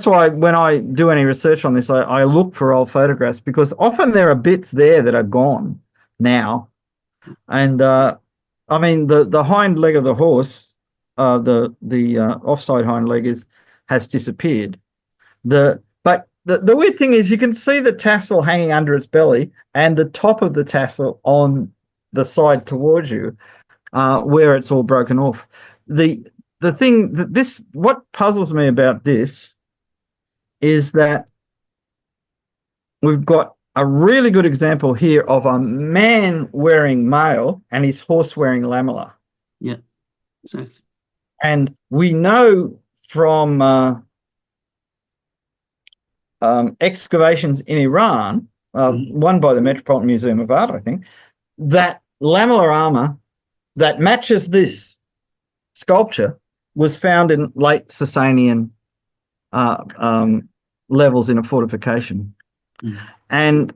[SPEAKER 2] why when I do any research on this, I look for old photographs, because often there are bits there that are gone now. And I mean, the hind leg of the horse, the offside hind leg has disappeared. But the weird thing is, you can see the tassel hanging under its belly and the top of the tassel on the side towards you, where it's all broken off. The thing that what puzzles me about this is that we've got a really good example here of a man wearing mail and his horse wearing lamella.
[SPEAKER 1] Yeah, exactly.
[SPEAKER 2] And we know from excavations in Iran, one by the Metropolitan Museum of Art, I think, that lamellar armor that matches this sculpture was found in late Sasanian levels in a fortification. And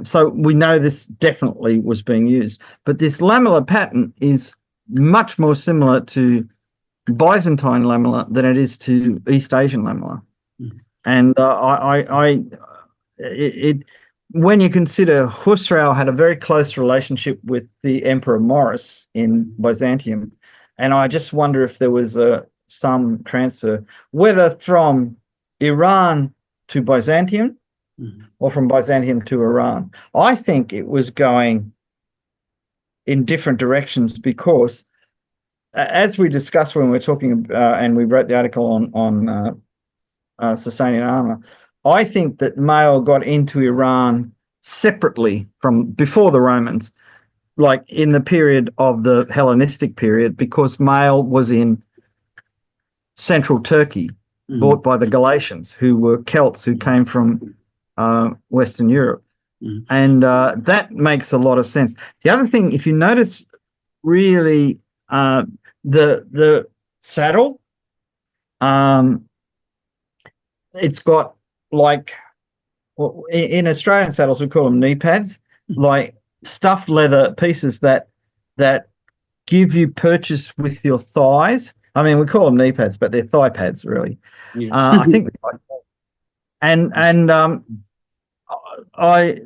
[SPEAKER 2] so we know this definitely was being used. But this lamellar pattern is much more similar to Byzantine lamella than it is to East Asian lamella. And when you consider Husserl had a very close relationship with the Emperor Maurice in Byzantium, and I just wonder if there was some transfer, whether from Iran to Byzantium or from Byzantium to Iran. I think it was going in different directions, because as we discussed when we were talking, and we wrote the article on Sasanian armor, I think that mail got into Iran separately from before the Romans, like in the period of the Hellenistic period, because mail was in central Turkey, bought by the Galatians, who were Celts who came from Western Europe. And that makes a lot of sense. The other thing, if you notice, really, the saddle, it's got, like, well, in Australian saddles we call them knee pads, like stuffed leather pieces that give you purchase with your thighs. I mean, we call them knee pads, but they're thigh pads, really. Yes. I think,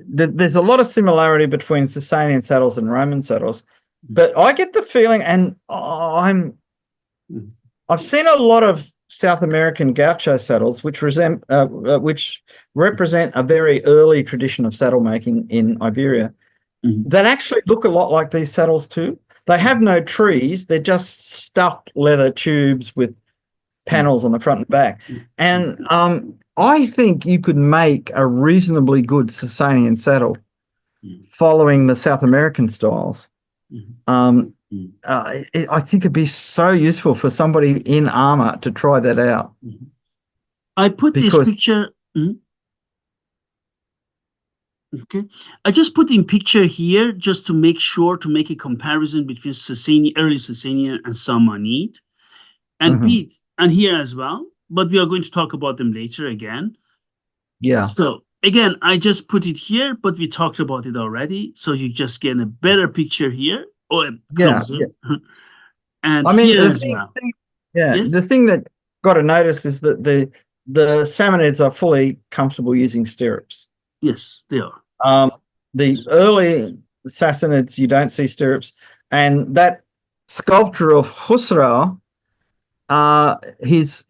[SPEAKER 2] there's a lot of similarity between Sasanian saddles and Roman saddles, but I get the feeling, and I've seen a lot of South American gaucho saddles, which represent a very early tradition of saddle making in Iberia, that actually look a lot like these saddles too. They have no trees; they're just stuffed leather tubes with panels on the front and back. And I think you could make a reasonably good Sasanian saddle following the South American styles. I think it'd be so useful for somebody in armor to try that out.
[SPEAKER 1] I put this picture. Okay, I just put in picture here just to make sure to make a comparison between early Sasanian and Samanid, and Bede, and here as well. But we are going to talk about them later again.
[SPEAKER 2] Yeah.
[SPEAKER 1] So again, I just put it here, but we talked about it already. So you just get a better picture here, or closer. Yeah. And I mean, here as well.
[SPEAKER 2] Yes? The thing that got to notice is that the Samanids are fully comfortable using stirrups.
[SPEAKER 1] Yes, they are.
[SPEAKER 2] The early Sassanids, you don't see stirrups, and that sculpture of Khusrau, his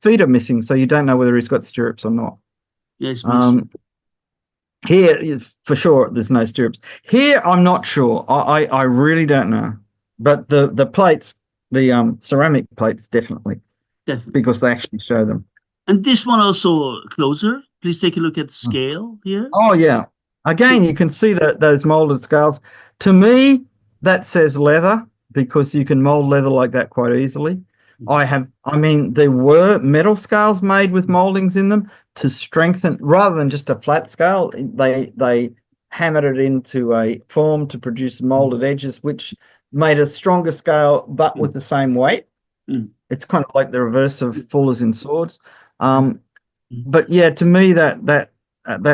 [SPEAKER 2] feet are missing, so you don't know whether he's got stirrups or not.
[SPEAKER 1] Yes, missing.
[SPEAKER 2] Here, for sure, there's no stirrups. Here, I'm not sure. I really don't know. But the plates, the ceramic plates, definitely, because they actually show them.
[SPEAKER 1] And this one also closer. Please take a look at the scale here.
[SPEAKER 2] Oh yeah. Again, you can see that those molded scales. To me, that says leather because you can mold leather like that quite easily. I mean, there were metal scales made with moldings in them to strengthen, rather than just a flat scale. They hammered it into a form to produce molded edges, which made a stronger scale, but with the same weight. It's kind of like the reverse of fullers in swords. But yeah, to me, that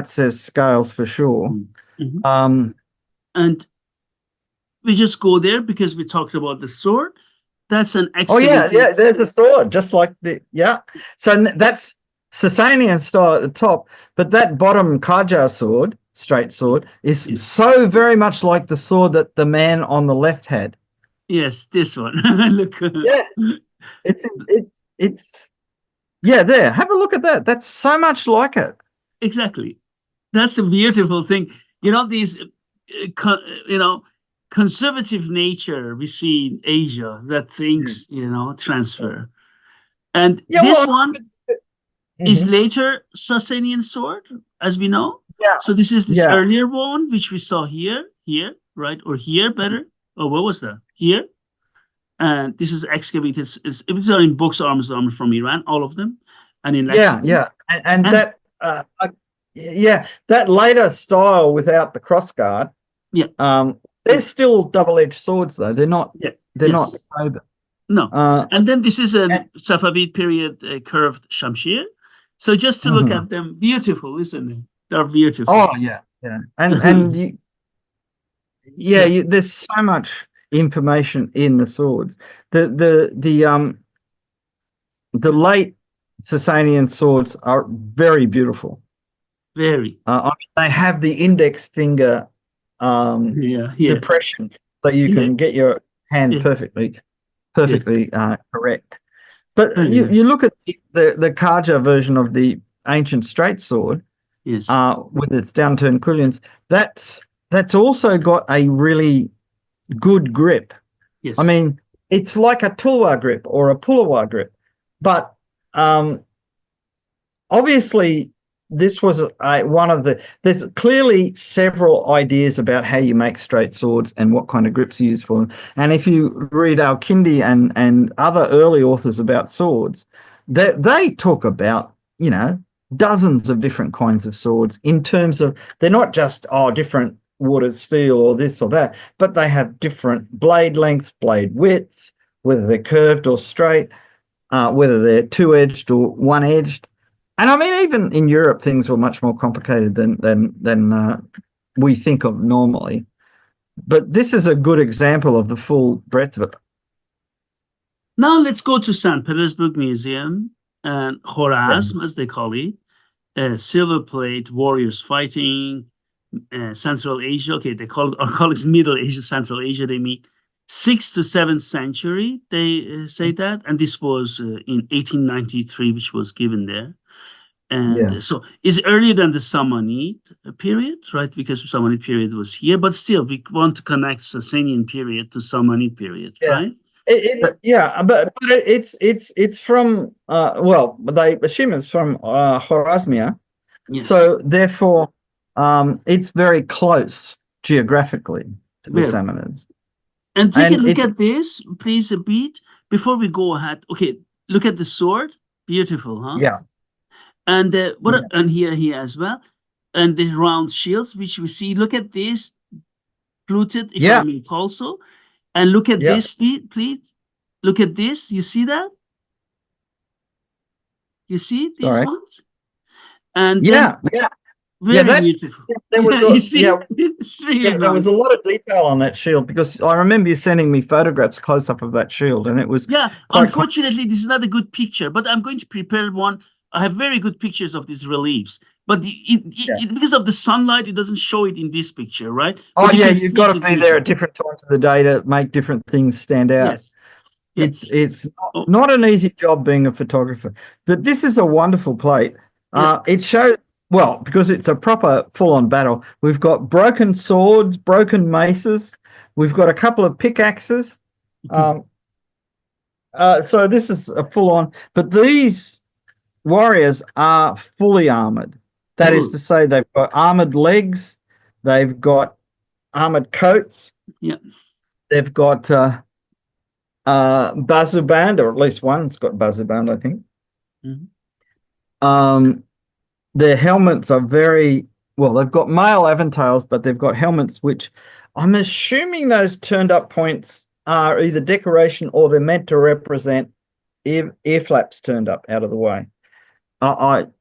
[SPEAKER 2] says scales for sure.
[SPEAKER 1] And we just go there because we talked about the sword. That's an excavated.
[SPEAKER 2] Oh yeah, there's a sword, just like So that's Sasanian style at the top, but that bottom Qajar sword, straight sword, is so very much like the sword that the man on the left had.
[SPEAKER 1] Yes, this one. Look.
[SPEAKER 2] Yeah, it's there. Have a look at that. That's so much like it.
[SPEAKER 1] Exactly. That's a beautiful thing. These, conservative nature we see in Asia that things, transfer. And this one is later Sasanian sword, as we know.
[SPEAKER 2] Yeah.
[SPEAKER 1] So this is this earlier one, which we saw here, right? Or here better. Oh, what was that? Here. And this is excavated. It was in books, arms from Iran, all of them. And in Lexicon.
[SPEAKER 2] Yeah. And that, that later style without the crossguard.
[SPEAKER 1] Yeah.
[SPEAKER 2] They're still double-edged swords, though. They're not. Yeah. They're not sober.
[SPEAKER 1] No. And then this is a Safavid period curved shamshir. So just to look at them, beautiful, isn't it? They're beautiful.
[SPEAKER 2] Oh yeah. And there's so much information in the swords. The late Sasanian swords are very beautiful.
[SPEAKER 1] Very.
[SPEAKER 2] They have the index finger depression, so you can get your hand perfectly correct. But you look at the Qajar version of the ancient straight sword, with its downturned quillions. That's also got a really good grip.
[SPEAKER 1] Yes.
[SPEAKER 2] I mean, it's like a tulwar grip or a pulawar grip, but obviously this was there's clearly several ideas about how you make straight swords and what kind of grips you use for them. And if you read Al-Kindi and other early authors about swords, they talk about, dozens of different kinds of swords in terms of, they're not just, different watered steel or this or that, but they have different blade lengths, blade widths, whether they're curved or straight, whether they're two-edged or one-edged. And I mean, even in Europe, things were much more complicated than we think of normally. But this is a good example of the full breadth of it.
[SPEAKER 1] Now let's go to St. Petersburg Museum and Khorazm, as they call it, silver plate, warriors fighting, Central Asia. Okay, they call it, our colleagues Middle Asia, Central Asia. They mean 6th to 7th century. They say that, and this was in 1893, which was given there. And so it's earlier than the Samanid period, right? Because the Samanid period was here, but still we want to connect Sasanian period to Samanid period, right?
[SPEAKER 2] But it's from they assume it's from Khwarezmia, so therefore it's very close geographically to the Samanids.
[SPEAKER 1] And take a look at this, please, a bit before we go ahead. Okay, look at the sword, beautiful, huh?
[SPEAKER 2] Yeah.
[SPEAKER 1] And and here as well, and the round shields which we see. Look at this, fluted, if I may call so, and look at this, please. Look at this. You see that? You see these ones? And very beautiful. You see, it's really nice.
[SPEAKER 2] There was a lot of detail on that shield, because I remember you sending me photographs close up of that shield, and it was
[SPEAKER 1] unfortunately this is not a good picture, but I'm going to prepare one. I have very good pictures of these reliefs. But
[SPEAKER 2] Yeah.
[SPEAKER 1] because of the sunlight, it doesn't show it in this picture, right?
[SPEAKER 2] Oh,
[SPEAKER 1] But you
[SPEAKER 2] yeah,
[SPEAKER 1] can
[SPEAKER 2] you've
[SPEAKER 1] see
[SPEAKER 2] got
[SPEAKER 1] it
[SPEAKER 2] to
[SPEAKER 1] in the
[SPEAKER 2] be there
[SPEAKER 1] picture.
[SPEAKER 2] at different times of the day to make different things stand out.
[SPEAKER 1] Yes. Yep.
[SPEAKER 2] It's
[SPEAKER 1] Oh,
[SPEAKER 2] not an easy job being a photographer, but this is a wonderful plate.
[SPEAKER 1] yeah.
[SPEAKER 2] It shows, well, because it's a proper full-on battle. We've got broken swords, broken maces. We've got a couple of pickaxes. So this is a full-on, but these warriors are fully armored. That is to say, they've got armored legs, they've got armored coats,
[SPEAKER 1] Yeah.
[SPEAKER 2] they've got bazuband, or at least one's got bazuband, I think. Their helmets are very well. They've got male aventails, but they've got helmets which I'm assuming those turned up points are either decoration or they're meant to represent ear flaps turned up out of the way.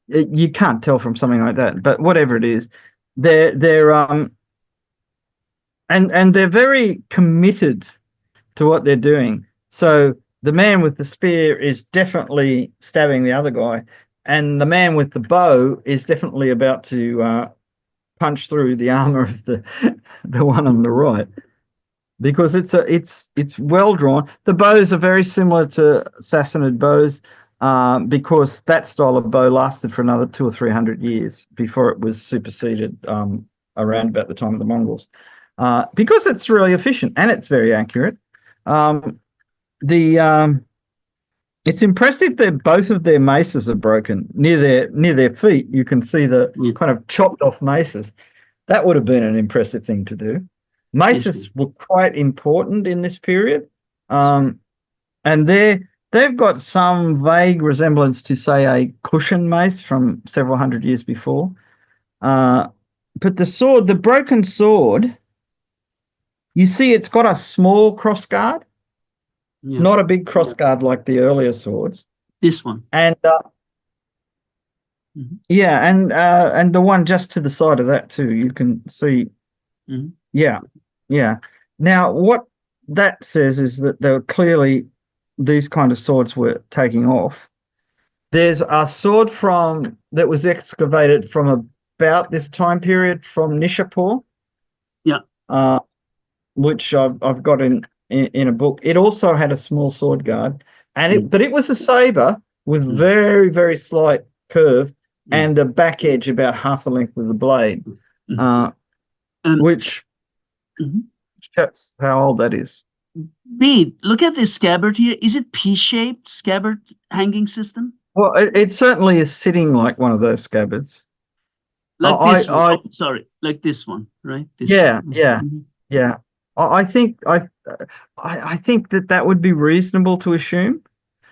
[SPEAKER 2] You can't tell from something like that, but whatever it is, they're and they're very committed to what they're doing. So the man with the spear is definitely stabbing the other guy, and the man with the bow is definitely about to punch through the armor of the one on the right, because it's well drawn. The bows are very similar to Sassanid bows, because that style of bow lasted for another 200 or 300 years before it was superseded around about the time of the Mongols, because it's really efficient and it's very accurate. It's impressive that both of their maces are broken near their feet. You can see the kind of chopped off maces. That would have been an impressive thing to do. Maces were quite important in this period, and they've got some vague resemblance to, say, a cushion mace from several hundred years before. But the broken sword, you see, it's got a small crossguard. Yeah. Not a big crossguard like the earlier swords.
[SPEAKER 1] This one.
[SPEAKER 2] And yeah, and the one just to the side of that too, you can see. Yeah. Now, what that says is that there were clearly these kind of swords were taking off. There's a sword that was excavated from about this time period from Nishapur.
[SPEAKER 1] Yeah.
[SPEAKER 2] Which I've got in a book. It also had a small sword guard, but it was a saber with very, very slight curve and a back edge about half the length of the blade, which shows how old that is.
[SPEAKER 1] Bede, look at this scabbard here. Is it P-shaped scabbard hanging system?
[SPEAKER 2] Well, it certainly is sitting like one of those scabbards.
[SPEAKER 1] Like this one. Sorry, like this one, right? This
[SPEAKER 2] one. Yeah. I think that would be reasonable to assume.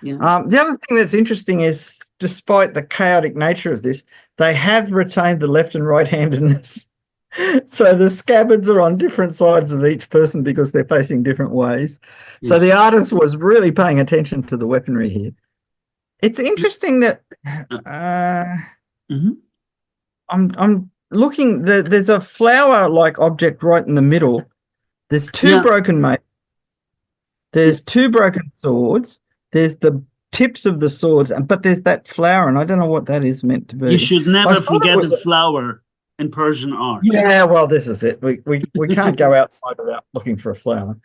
[SPEAKER 1] Yeah.
[SPEAKER 2] The other thing that's interesting is, despite the chaotic nature of this, they have retained the left and right-handedness. So the scabbards are on different sides of each person because they're facing different ways. Yes. So the artist was really paying attention to the weaponry here. It's interesting that I'm looking. There's a flower-like object right in the middle. There's two broken maces. There's two broken swords. There's the tips of the swords, but there's that flower, and I don't know what that is meant to be.
[SPEAKER 1] You should never forget the flower in Persian art.
[SPEAKER 2] Yeah, well, this is it. We can't go outside without looking for a flower.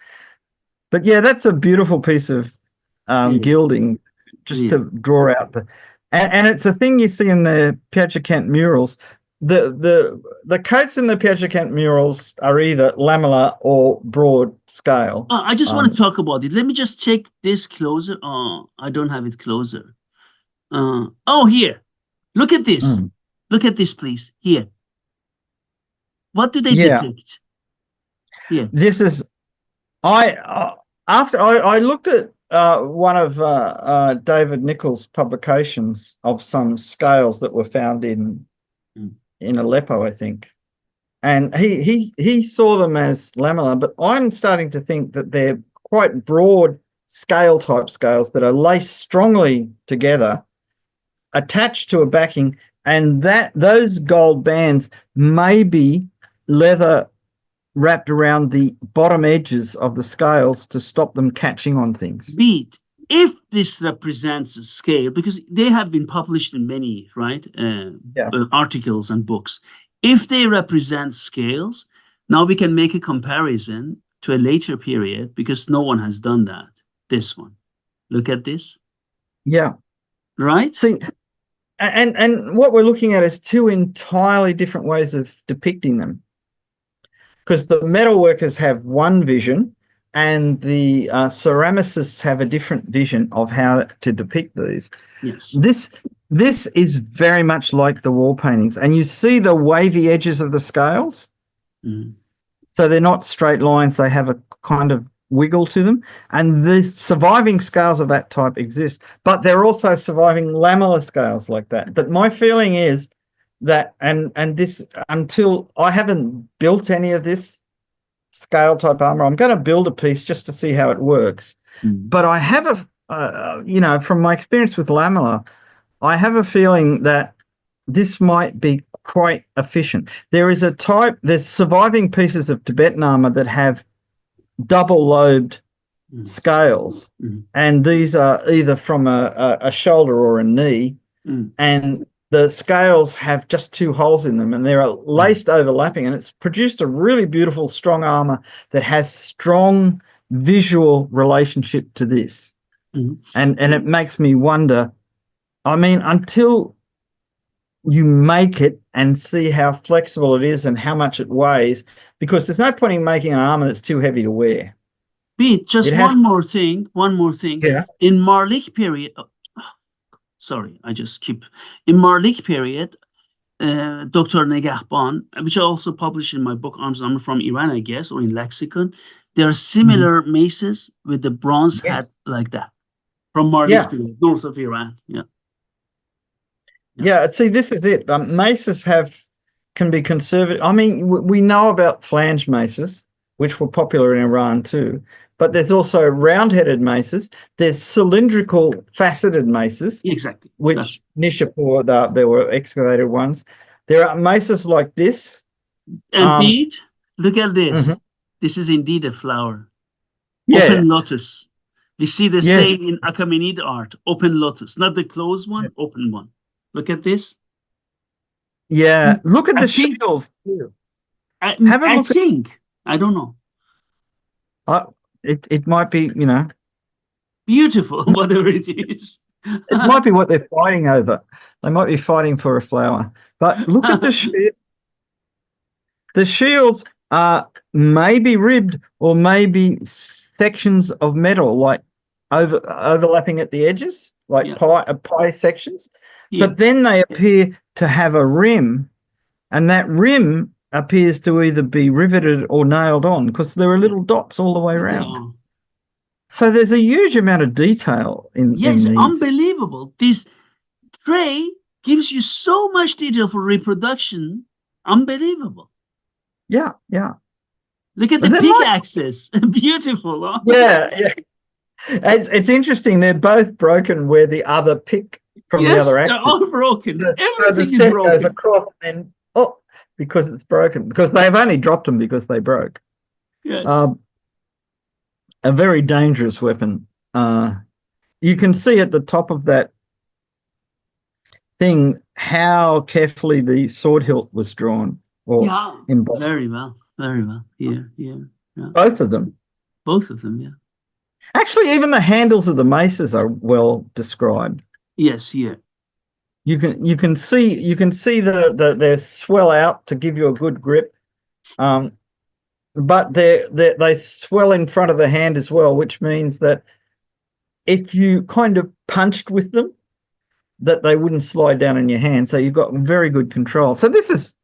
[SPEAKER 2] But yeah, that's a beautiful piece of gilding, just to draw out and it's a thing you see in the Piaggio murals. The coats in the Piaggio murals are either lamellar or broad scale.
[SPEAKER 1] I just want to talk about it. Let me just check this closer. Oh, I don't have it closer. Here. Look at this. Look at this, please. Here. What do they depict? Here.
[SPEAKER 2] This is after I looked at one of David Nichols' publications of some scales that were found in Aleppo, I think, and he saw them as lamellar, but I'm starting to think that they're quite broad scale type scales that are laced strongly together, attached to a backing, and those gold bands may be leather wrapped around the bottom edges of the scales to stop them catching on things.
[SPEAKER 1] Bede, if this represents a scale, because they have been published in many, right, articles and books. If they represent scales, now we can make a comparison to a later period because no one has done that. This one. Look at this.
[SPEAKER 2] Yeah.
[SPEAKER 1] Right?
[SPEAKER 2] See, and what we're looking at is two entirely different ways of depicting them. Because the metalworkers have one vision and the ceramicists have a different vision of how to depict these.
[SPEAKER 1] Yes.
[SPEAKER 2] This is very much like the wall paintings. And you see the wavy edges of the scales?
[SPEAKER 1] Mm.
[SPEAKER 2] So they're not straight lines. They have a kind of wiggle to them. And the surviving scales of that type exist. But there are also surviving lamellar scales like that. But my feeling is that, and this, until I haven't built any of this scale type armor, I'm going to build a piece just to see how it works. But I have from my experience with lamellar, I have a feeling that this might be quite efficient. There's surviving pieces of Tibetan armor that have double-lobed scales, and these are either from a shoulder or a knee, and the scales have just two holes in them, and they're laced overlapping, and it's produced a really beautiful, strong armor that has strong visual relationship to this. And it makes me wonder, I mean, until you make it and see how flexible it is and how much it weighs, because there's no point in making an armor that's too heavy to wear.
[SPEAKER 1] Bede, just one more thing.
[SPEAKER 2] Yeah.
[SPEAKER 1] In Marlik period, in Marlik period, Dr. Negahban, which I also published in my book, Arms and Armor from Iran, I guess, or in Lexicon, there are similar maces with the bronze head like that from Marlik period, north of Iran.
[SPEAKER 2] Yeah, see, this is it. Maces can be conservative. I mean, we know about flange maces, which were popular in Iran too, but there's also round-headed maces. There's cylindrical faceted maces,
[SPEAKER 1] exactly,
[SPEAKER 2] which Nishapur, there were excavated ones. There are maces like this.
[SPEAKER 1] And Bede, look at this. This is indeed a flower.
[SPEAKER 2] Yeah.
[SPEAKER 1] Open lotus. We see the same in Achaemenid art. Open lotus, not the closed one, open one. Look at this.
[SPEAKER 2] Yeah, look at the shields.
[SPEAKER 1] I think. I don't know.
[SPEAKER 2] It might be,
[SPEAKER 1] beautiful, whatever it is.
[SPEAKER 2] It might be what they're fighting over. They might be fighting for a flower. But look at the shield. The shields are maybe ribbed or maybe sections of metal, like overlapping at the edges, like pie sections. But then they appear to have a rim, and that rim appears to either be riveted or nailed on because there are little dots all the way around. So there's a huge amount of detail in these.
[SPEAKER 1] Unbelievable. This tray gives you so much detail for reproduction. Unbelievable.
[SPEAKER 2] Yeah.
[SPEAKER 1] Look at the pickaxes. Beautiful. Huh?
[SPEAKER 2] Yeah. It's interesting. They're both broken where the other pick from the other axis.
[SPEAKER 1] They're all broken. Everything
[SPEAKER 2] is
[SPEAKER 1] broken.
[SPEAKER 2] Goes across and because it's broken. Because they've only dropped them because they broke.
[SPEAKER 1] Yes.
[SPEAKER 2] A very dangerous weapon. You can see at the top of that thing how carefully the sword hilt was drawn.
[SPEAKER 1] Very well. Yeah.
[SPEAKER 2] Both of them.
[SPEAKER 1] Yeah.
[SPEAKER 2] Actually, even the handles of the maces are well described.
[SPEAKER 1] Yes, yeah.
[SPEAKER 2] You can see they swell out to give you a good grip, but they swell in front of the hand as well, which means that if you kind of punched with them, that they wouldn't slide down in your hand. So you've got very good control. So this is,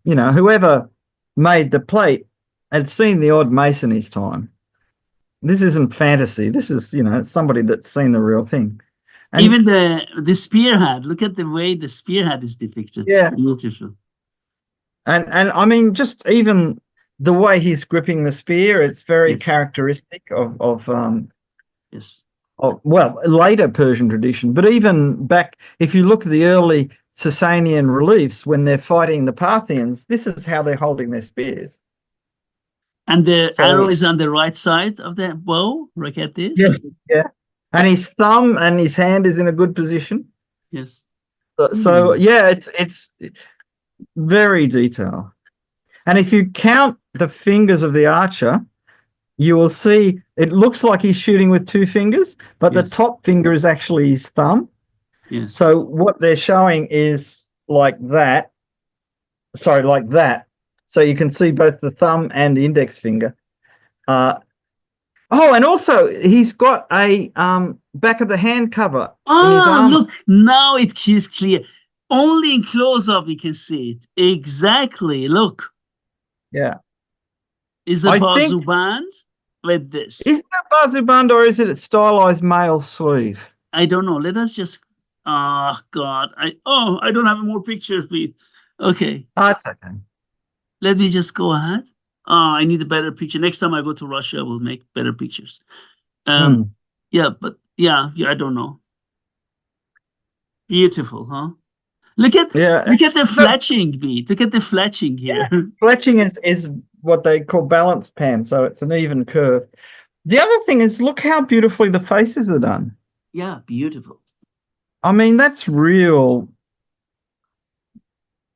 [SPEAKER 2] whoever made the plate had seen the odd mace in his time. This isn't fantasy. This is, somebody that's seen the real thing. And
[SPEAKER 1] even the spearhead. Look at the way the spearhead is depicted.
[SPEAKER 2] Yeah.
[SPEAKER 1] Beautiful.
[SPEAKER 2] And I mean, just even the way he's gripping the spear, it's very characteristic of later Persian tradition. But even back, if you look at the early Sasanian reliefs when they're fighting the Parthians, this is how they're holding their spears.
[SPEAKER 1] And the arrow is on the right side of the bow. Look at this.
[SPEAKER 2] Yeah. And his thumb and his hand is in a good position.
[SPEAKER 1] Yes.
[SPEAKER 2] So yeah, it's very detailed. And if you count the fingers of the archer, you will see it looks like he's shooting with two fingers, but the
[SPEAKER 1] Yes.
[SPEAKER 2] top finger is actually his thumb.
[SPEAKER 1] Yes.
[SPEAKER 2] So what they're showing is like that. Sorry, like that. So you can see both the thumb and the index finger. And also he's got a back of the hand cover in his armor.
[SPEAKER 1] Look, now it is clear. Only in close-up we can see it. Exactly. Look.
[SPEAKER 2] Yeah.
[SPEAKER 1] Is a bazoo band with this.
[SPEAKER 2] Is it a bazoo band or is it a stylized male sleeve?
[SPEAKER 1] I don't know. Let us just oh God. I don't have more pictures, Pete. Okay.
[SPEAKER 2] It's okay.
[SPEAKER 1] Let me just go ahead. I need a better picture. Next time I go to Russia, I will make better pictures. Yeah, but yeah, I don't know. Beautiful, huh? Look at the fletching, Pete. Look at the fletching here.
[SPEAKER 2] Yeah. Fletching is what they call balance pan, so it's an even curve. The other thing is, look how beautifully the faces are done.
[SPEAKER 1] Yeah, beautiful.
[SPEAKER 2] I mean, that's real.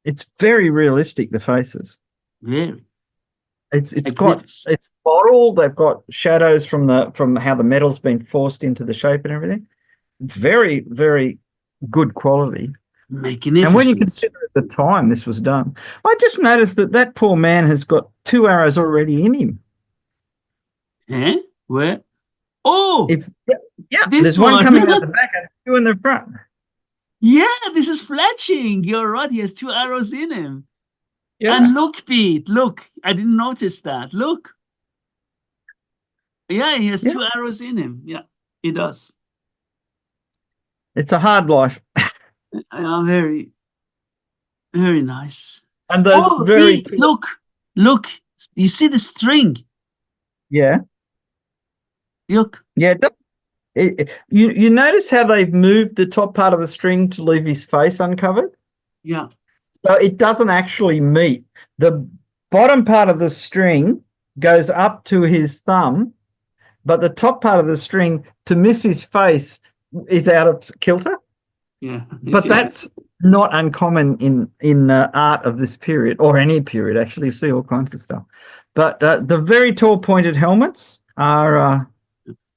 [SPEAKER 2] It's very realistic, the faces.
[SPEAKER 1] Very.
[SPEAKER 2] It's bottled. They've got shadows from how the metal's been forced into the shape and everything. Very, very good quality.
[SPEAKER 1] Magnificent.
[SPEAKER 2] And when you consider at the time this was done, I just noticed that poor man has got 2 arrows already in him.
[SPEAKER 1] Eh? Where? Oh!
[SPEAKER 2] There's one coming out the back and 2 in the front.
[SPEAKER 1] Yeah, this is fletching. You're right. He has 2 arrows in him. Yeah. And look, Pete, look. I didn't notice that. Look. Yeah, he has 2 arrows in him. Yeah, he does.
[SPEAKER 2] It's a hard life.
[SPEAKER 1] Very, very nice.
[SPEAKER 2] And those
[SPEAKER 1] Pete, look. You see the string?
[SPEAKER 2] Yeah.
[SPEAKER 1] Look.
[SPEAKER 2] Yeah. You notice how they've moved the top part of the string to leave his face uncovered?
[SPEAKER 1] Yeah.
[SPEAKER 2] So it doesn't actually meet. The bottom part of the string goes up to his thumb, but the top part of the string, to miss his face, is out of kilter.
[SPEAKER 1] Yeah.
[SPEAKER 2] But that's not uncommon in art of this period, or any period, actually. You see all kinds of stuff. But the very tall pointed helmets are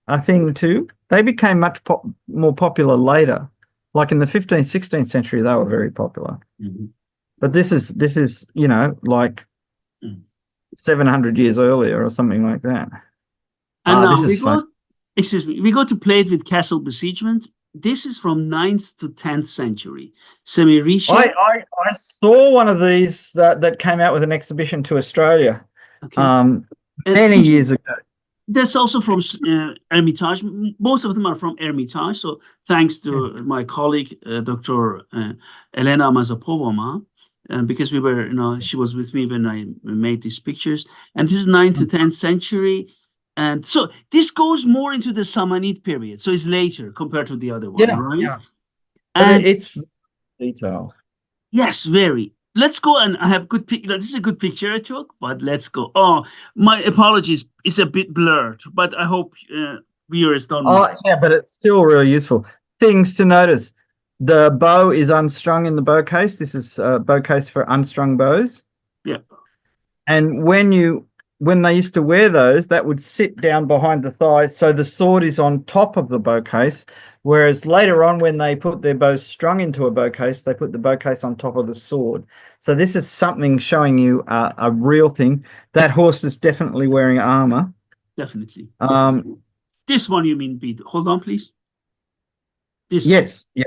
[SPEAKER 2] a thing too. They became much more popular later. Like in the 15th, 16th century, they were very popular.
[SPEAKER 1] Mm-hmm.
[SPEAKER 2] But this is like 700 years earlier or something like that.
[SPEAKER 1] And now we go to plate with castle besiegement. This is from 9th to 10th century. Semi-Risha.
[SPEAKER 2] I saw one of these that came out with an exhibition to Australia many years ago.
[SPEAKER 1] That's also from Hermitage. Most of them are from Hermitage. So thanks to my colleague, Dr. Elena Mazapova, because she was with me when I made these pictures. And this is 9th to 10th century. And so this goes more into the Samanid period. So it's later compared to the other one, right?
[SPEAKER 2] Yeah. And it's detailed.
[SPEAKER 1] Yes, very. Let's go, and I have good picture. This is a good picture I took, but let's go. Oh, my apologies. It's a bit blurred, but I hope viewers don't mind.
[SPEAKER 2] Yeah, but it's still really useful. Things to notice. The bow is unstrung in the bow case. This is a bow case for unstrung bows.
[SPEAKER 1] Yeah.
[SPEAKER 2] And when they used to wear those, that would sit down behind the thigh, so the sword is on top of the bow case, whereas later on when they put their bows strung into a bow case, they put the bow case on top of the sword. So this is something showing you a real thing. That horse is definitely wearing armor.
[SPEAKER 1] Definitely. This one you mean, Pete? Hold on, please.
[SPEAKER 2] Yes, yeah,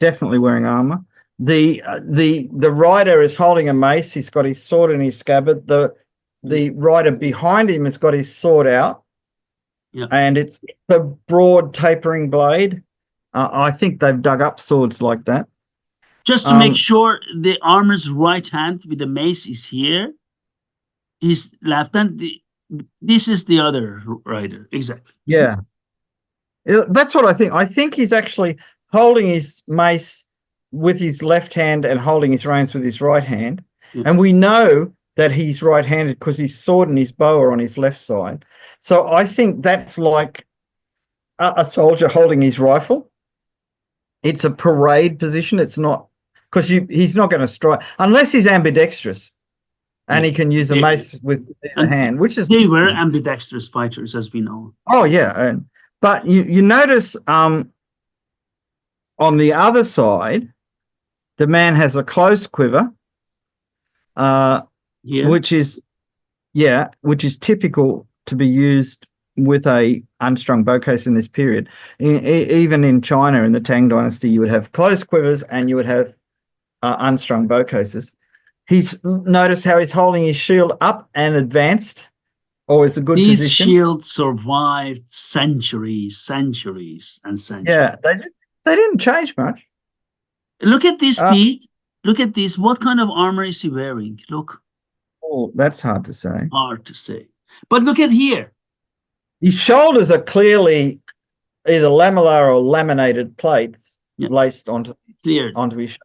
[SPEAKER 2] definitely wearing armor. The rider is holding a mace. He's got his sword in his scabbard. The rider behind him has got his sword out, and it's a broad tapering blade. I think they've dug up swords like that.
[SPEAKER 1] Just to make sure, the armor's right hand with the mace is here. His left hand, this is the other rider. Exactly.
[SPEAKER 2] Yeah. That's what I think. I think he's actually holding his mace with his left hand and holding his reins with his right hand. Yeah. And we know that he's right-handed because his sword and his bow are on his left side. So I think that's like a soldier holding his rifle. It's a parade position. It's not because he's not going to strike unless he's ambidextrous and
[SPEAKER 1] Yeah.
[SPEAKER 2] he can use a mace with either
[SPEAKER 1] And
[SPEAKER 2] hand, which is
[SPEAKER 1] they were ambidextrous fighters, as we know.
[SPEAKER 2] oh yeah. But you notice on the other side, the man has a close quiver,
[SPEAKER 1] Here,
[SPEAKER 2] which is typical to be used with a unstrung bow case in this period. Even in China in the Tang Dynasty, you would have closed quivers and you would have unstrung bow cases. Notice how he's holding his shield up and advanced, always a good
[SPEAKER 1] these
[SPEAKER 2] position.
[SPEAKER 1] shields survived centuries and centuries.
[SPEAKER 2] Yeah, they didn't change much.
[SPEAKER 1] Look at this, Pete. Look at this. What kind of armor is he wearing? Look.
[SPEAKER 2] Oh, that's hard to say.
[SPEAKER 1] Hard to say. But look at here.
[SPEAKER 2] His shoulders are clearly either lamellar or laminated plates laced onto his shoulder.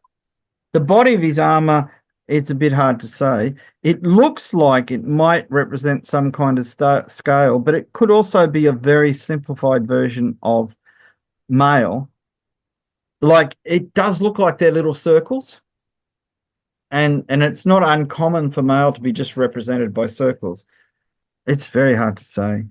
[SPEAKER 2] The body of his armor, it's a bit hard to say. It looks like it might represent some kind of scale, but it could also be a very simplified version of mail. Like, it does look like they're little circles. And it's not uncommon for mail to be just represented by circles. It's very hard to say.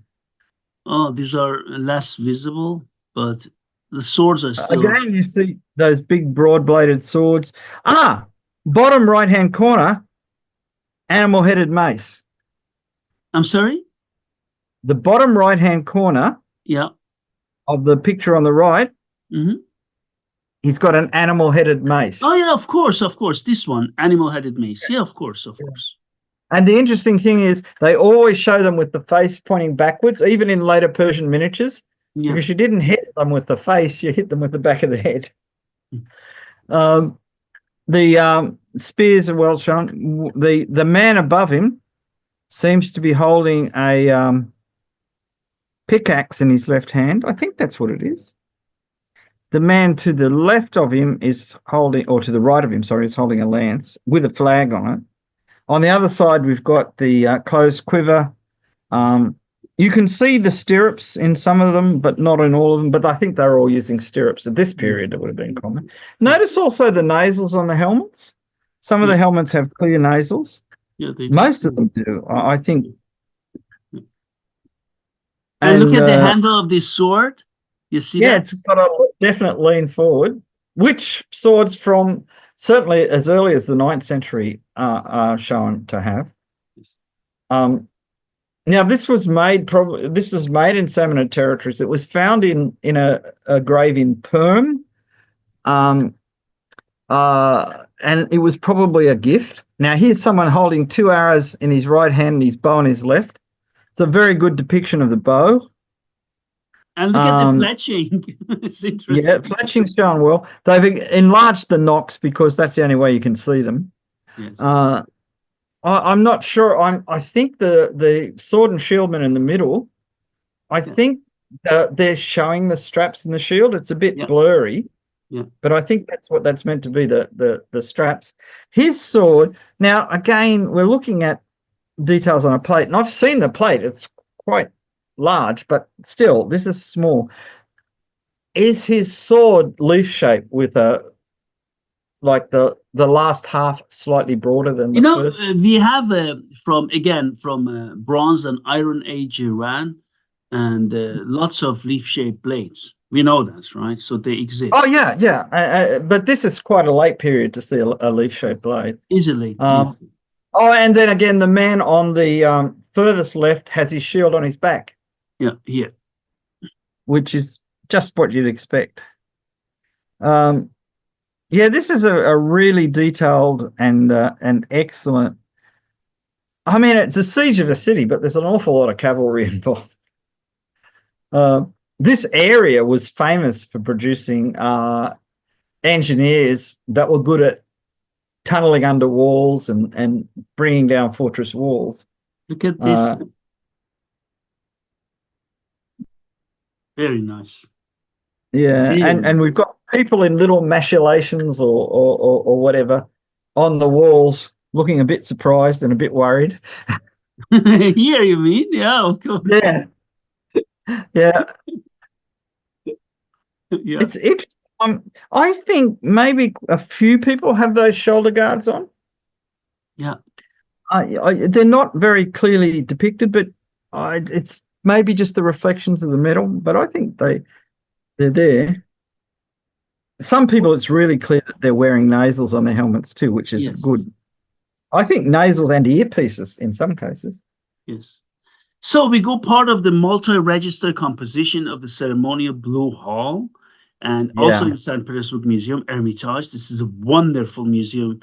[SPEAKER 1] Oh, these are less visible, but the swords are still...
[SPEAKER 2] Again, you see those big broad-bladed swords. Bottom right-hand corner, animal-headed mace.
[SPEAKER 1] I'm sorry?
[SPEAKER 2] The bottom right-hand corner of the picture on the right, he's got an animal-headed mace.
[SPEAKER 1] Oh, yeah, of course. This one, animal-headed mace. Yeah, of course.
[SPEAKER 2] And the interesting thing is they always show them with the face pointing backwards, even in later Persian miniatures, because you didn't hit them with the face, you hit them with the back of the head. The spears are well shown. The man above him seems to be holding a pickaxe in his left hand. I think that's what it is. The man to the left of him is holding, or to the right of him, sorry, is holding a lance with a flag on it. On the other side, we've got the closed quiver. You can see the stirrups in some of them, but not in all of them. But I think they're all using stirrups at this period. It would have been common. Notice also the nasals on the helmets. Some of the helmets have clear nasals.
[SPEAKER 1] Yeah, they do.
[SPEAKER 2] Most of them do, I think.
[SPEAKER 1] And look at the handle of this sword. You see that?
[SPEAKER 2] Yeah, it's got a definite lean forward, which swords from certainly as early as the 9th century are shown to have. Now, this was made in Samanid territories. It was found in a grave in Perm, and it was probably a gift. Now, here's someone holding 2 arrows in his right hand and his bow in his left. It's a very good depiction of the bow.
[SPEAKER 1] And look at the fletching. It's interesting.
[SPEAKER 2] Yeah, fletching's shown well. They've enlarged the nocks because that's the only way you can see them.
[SPEAKER 1] Yes.
[SPEAKER 2] I'm not sure. I think the sword and shieldman in the middle, I think they're showing the straps in the shield. It's a bit blurry.
[SPEAKER 1] Yeah.
[SPEAKER 2] But I think that's what that's meant to be, the straps. His sword, now again, we're looking at details on a plate, and I've seen the plate. It's quite large, but still, this is small. Is his sword leaf shaped with the last half slightly broader than the first?
[SPEAKER 1] We have from Bronze and Iron Age Iran, and lots of leaf-shaped blades. We know that, right? So they exist.
[SPEAKER 2] Oh yeah. But this is quite a late period to see a leaf-shaped blade.
[SPEAKER 1] Is a late.
[SPEAKER 2] And then again, the man on the furthest left has his shield on his back.
[SPEAKER 1] Yeah, here.
[SPEAKER 2] Which is just what you'd expect. Yeah, this is a really detailed and excellent. I mean, it's a siege of a city, but there's an awful lot of cavalry involved. This area was famous for producing engineers that were good at tunneling under walls and bringing down fortress walls.
[SPEAKER 1] Look at this. Very nice.
[SPEAKER 2] Yeah, and we've got people in little machinations or whatever on the walls looking a bit surprised and a bit worried.
[SPEAKER 1] Here, you mean? Yeah, of course.
[SPEAKER 2] Yeah.
[SPEAKER 1] Yeah,
[SPEAKER 2] It's I think maybe a few people have those shoulder guards on.
[SPEAKER 1] yeah.
[SPEAKER 2] They're not very clearly depicted, but it's maybe just the reflections of the metal. But I think they're there. Some people, it's really clear that they're wearing nasals on their helmets too, which is
[SPEAKER 1] Yes,
[SPEAKER 2] good. I think nasals and earpieces in some cases.
[SPEAKER 1] yes. So we go part of the multi-register composition of the ceremonial Blue Hall and also
[SPEAKER 2] Yeah,
[SPEAKER 1] in St. Petersburg Museum, Hermitage. This is a wonderful museum,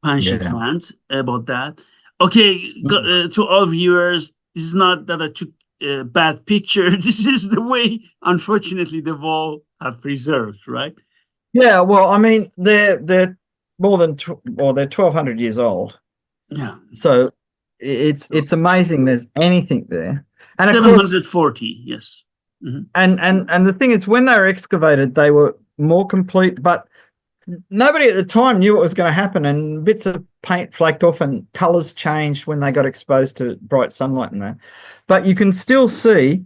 [SPEAKER 2] yeah.
[SPEAKER 1] Panshikland, about that. Okay,
[SPEAKER 2] Mm.
[SPEAKER 1] to all viewers, this is not that I took a bad picture. This is the way, unfortunately, the wall have preserved, right?
[SPEAKER 2] Yeah, well, I mean, they're more than well, they're 1,200 years old.
[SPEAKER 1] Yeah.
[SPEAKER 2] So
[SPEAKER 1] So
[SPEAKER 2] it's amazing there's anything there. And of course,
[SPEAKER 1] 740, yes. Mhm.
[SPEAKER 2] and the thing is, when they were excavated, they were more complete, but nobody at the time knew what was going to happen, and bits of paint flaked off and colors changed when they got exposed to bright sunlight and that. But you can still see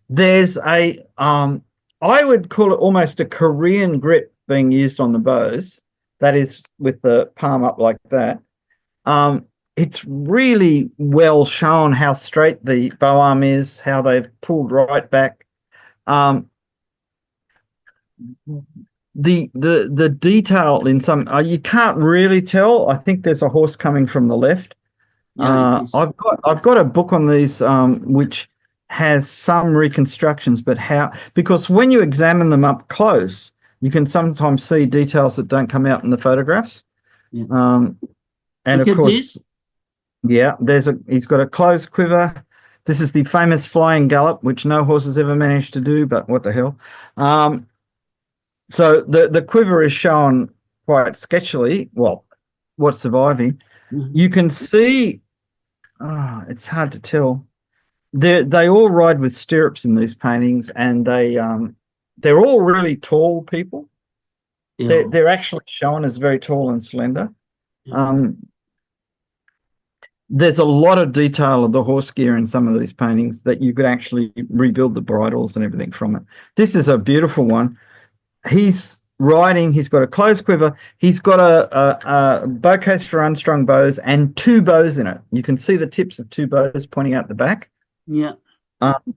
[SPEAKER 2] there's a I would call it almost a Korean grip being used on the bows. That is with the palm up like that. It's really well shown how straight the bow arm is, how they've pulled right back. Um, the detail in some you can't really tell. I think there's a horse coming from the left.
[SPEAKER 1] Yeah, it is.
[SPEAKER 2] I've got a book on these which has some reconstructions, but how because when you examine them up close, you can sometimes see details that don't come out in the photographs.
[SPEAKER 1] Yeah.
[SPEAKER 2] Um, and
[SPEAKER 1] Look
[SPEAKER 2] of
[SPEAKER 1] at
[SPEAKER 2] course,
[SPEAKER 1] this.
[SPEAKER 2] yeah, he's got a closed quiver. This is the famous flying gallop, which no horse has ever managed to do, but what the hell. Um, so the quiver is shown quite sketchily. Well, what's surviving.
[SPEAKER 1] Mhm.
[SPEAKER 2] You can see, it's hard to tell. They all ride with stirrups in these paintings, and they're all really tall people.
[SPEAKER 1] Yeah.
[SPEAKER 2] They're actually shown as very tall and slender.
[SPEAKER 1] Yeah.
[SPEAKER 2] Um, there's a lot of detail of the horse gear in some of these paintings that you could actually rebuild the bridles and everything from it. This is a beautiful one. He's riding, he's got a closed quiver, he's got a bow case for unstrung bows and two bows in it. You can see the tips of two bows pointing out the back.
[SPEAKER 1] Yeah.
[SPEAKER 2] Um,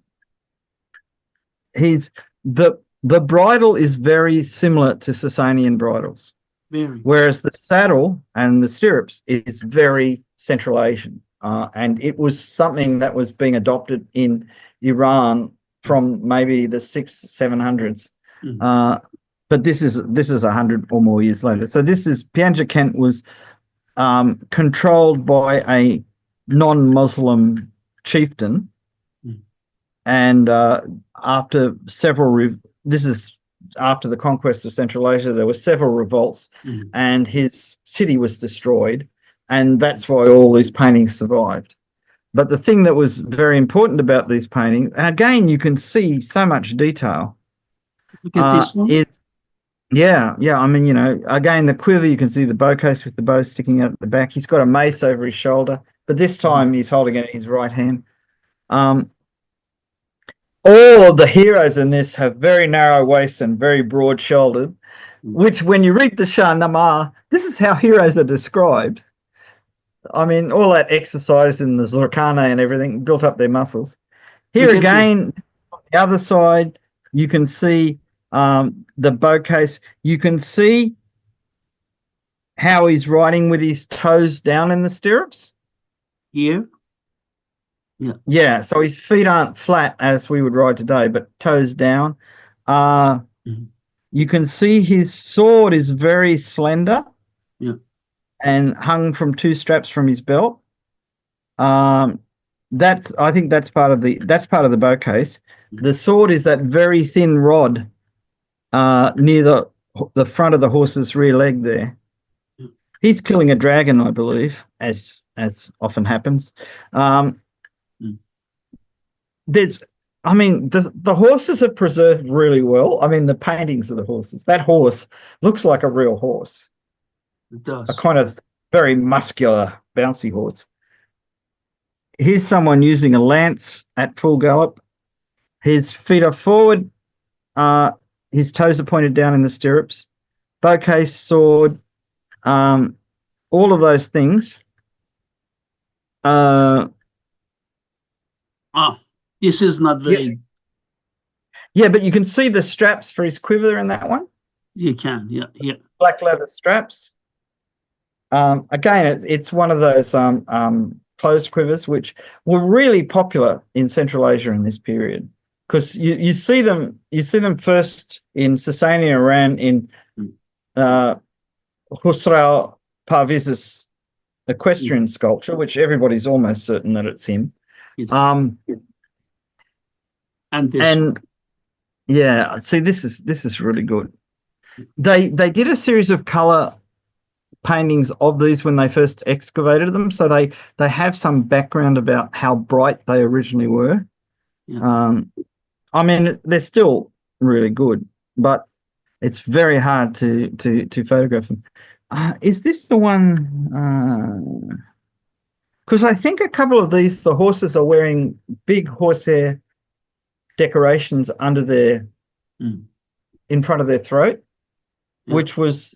[SPEAKER 2] he's the bridle is very similar to Sasanian bridles,
[SPEAKER 1] Very.
[SPEAKER 2] whereas the saddle and the stirrups is very Central Asian. And it was something that was being adopted in Iran from maybe the 700s.
[SPEAKER 1] Mhm.
[SPEAKER 2] But this is 100 or more years later. So this is Pianja Kent was controlled by a non-Muslim chieftain,
[SPEAKER 1] Mhm.
[SPEAKER 2] and after this is after the conquest of Central Asia, there were several revolts,
[SPEAKER 1] Mhm.
[SPEAKER 2] and his city was destroyed, and that's why all these paintings survived. But the thing that was very important about these paintings, and again, you can see so much detail,
[SPEAKER 1] Look at this one.
[SPEAKER 2] is yeah. I mean, again, the quiver, you can see the bow case with the bow sticking out the back. He's got a mace over his shoulder, but this time
[SPEAKER 1] Mhm.
[SPEAKER 2] he's holding it in his right hand. All of the heroes in this have very narrow waists and very broad shouldered, which when you read the Shah Namah, this is how heroes are described. I mean, all that exercise in the Zorkana and everything built up their muscles. Here
[SPEAKER 1] Look at this.
[SPEAKER 2] again, on the other side, you can see the bow case. You can see how he's riding with his toes down in the stirrups.
[SPEAKER 1] Here. Yeah.
[SPEAKER 2] Yeah, so his feet aren't flat as we would ride today, but toes down. Uh,
[SPEAKER 1] Mhm.
[SPEAKER 2] you can see his sword is very slender
[SPEAKER 1] Yeah.
[SPEAKER 2] and hung from two straps from his belt. Um, I think that's part of the bow case.
[SPEAKER 1] Mhm.
[SPEAKER 2] The sword is that very thin rod near the front of the horse's rear leg there.
[SPEAKER 1] Yeah.
[SPEAKER 2] He's killing a dragon, I believe, as often happens. Um,
[SPEAKER 1] Mhm.
[SPEAKER 2] there's I mean, the horses are preserved really well. I mean, the paintings of the horses. That horse looks like a real horse,
[SPEAKER 1] It
[SPEAKER 2] a
[SPEAKER 1] does.
[SPEAKER 2] kind of very muscular, bouncy horse. Here's someone using a lance at full gallop. His feet are forward. Uh, his toes are pointed down in the stirrups, bowcase, sword, all of those things.
[SPEAKER 1] This is not very.
[SPEAKER 2] Yeah, but you can see the straps for his quiver in that one.
[SPEAKER 1] You can, yeah.
[SPEAKER 2] Black leather straps. Again, it's one of those closed quivers which were really popular in Central Asia in this period, because you see them first in Sasanian Iran in Khusrau Parviz's equestrian sculpture, which everybody's almost certain that it's him.
[SPEAKER 1] Yes.
[SPEAKER 2] And yeah, see, this is really good. They did a series of color paintings of these when they first excavated them, so they have some background about how bright they originally were.
[SPEAKER 1] Yeah.
[SPEAKER 2] I mean, they're still really good, but it's very hard to photograph them. Is this the one? Because I think a couple of these, the horses are wearing big horsehair decorations under their in front of their throat, which was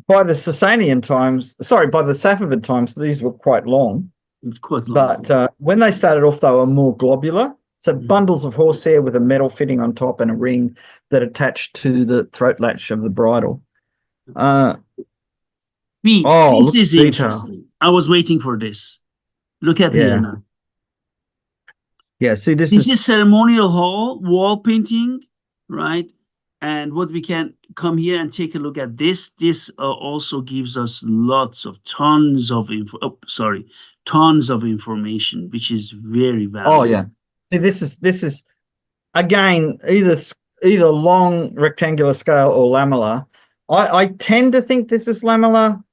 [SPEAKER 2] by the Sasanian times. Sorry, by the Safavid times, these were quite long.
[SPEAKER 1] It's quite long.
[SPEAKER 2] But when they started off, they were more globular. So bundles of horsehair with a metal fitting on top and a ring that attached to the throat latch of the bridle.
[SPEAKER 1] This is interesting. I was waiting for this. Look at here now.
[SPEAKER 2] Yeah, see, this
[SPEAKER 1] is ceremonial hall wall painting, right? And what we can come here and take a look at this. This also gives us tons of information, which is very valuable.
[SPEAKER 2] Oh yeah, see, this is again either long rectangular scale or lamellar. I tend to think this is lamellar,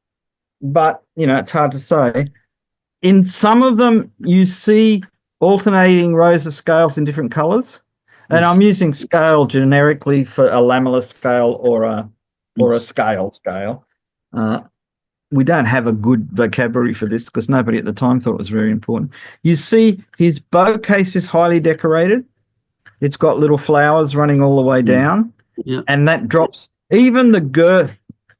[SPEAKER 2] but it's hard to say. In some of them, you see alternating rows of scales in different colors. And I'm using scale generically for a lamellar scale or a scale. We don't have a good vocabulary for this because nobody at the time thought it was very important. You see his bow case is highly decorated. It's got little flowers running all the way down.
[SPEAKER 1] Yeah.
[SPEAKER 2] And that drops. Even the girth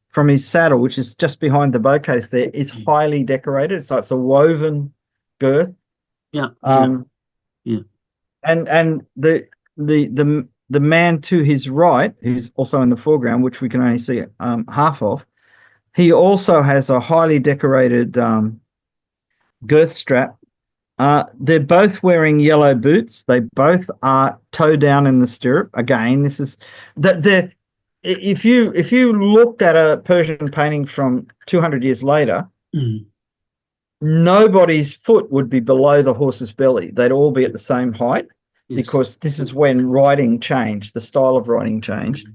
[SPEAKER 2] from his saddle, which is just behind the bow case there, is highly decorated. So it's a woven girth.
[SPEAKER 1] Yeah.
[SPEAKER 2] And the man to his right, who's also in the foreground, which we can only see half of, he also has a highly decorated girth strap. They're both wearing yellow boots. They both are toe down in the stirrup. Again, this is that if you looked at a Persian painting from 200 years later, nobody's foot would be below the horse's belly. They'd all be at the same height. Yes. Because this is when writing changed, the style of writing changed.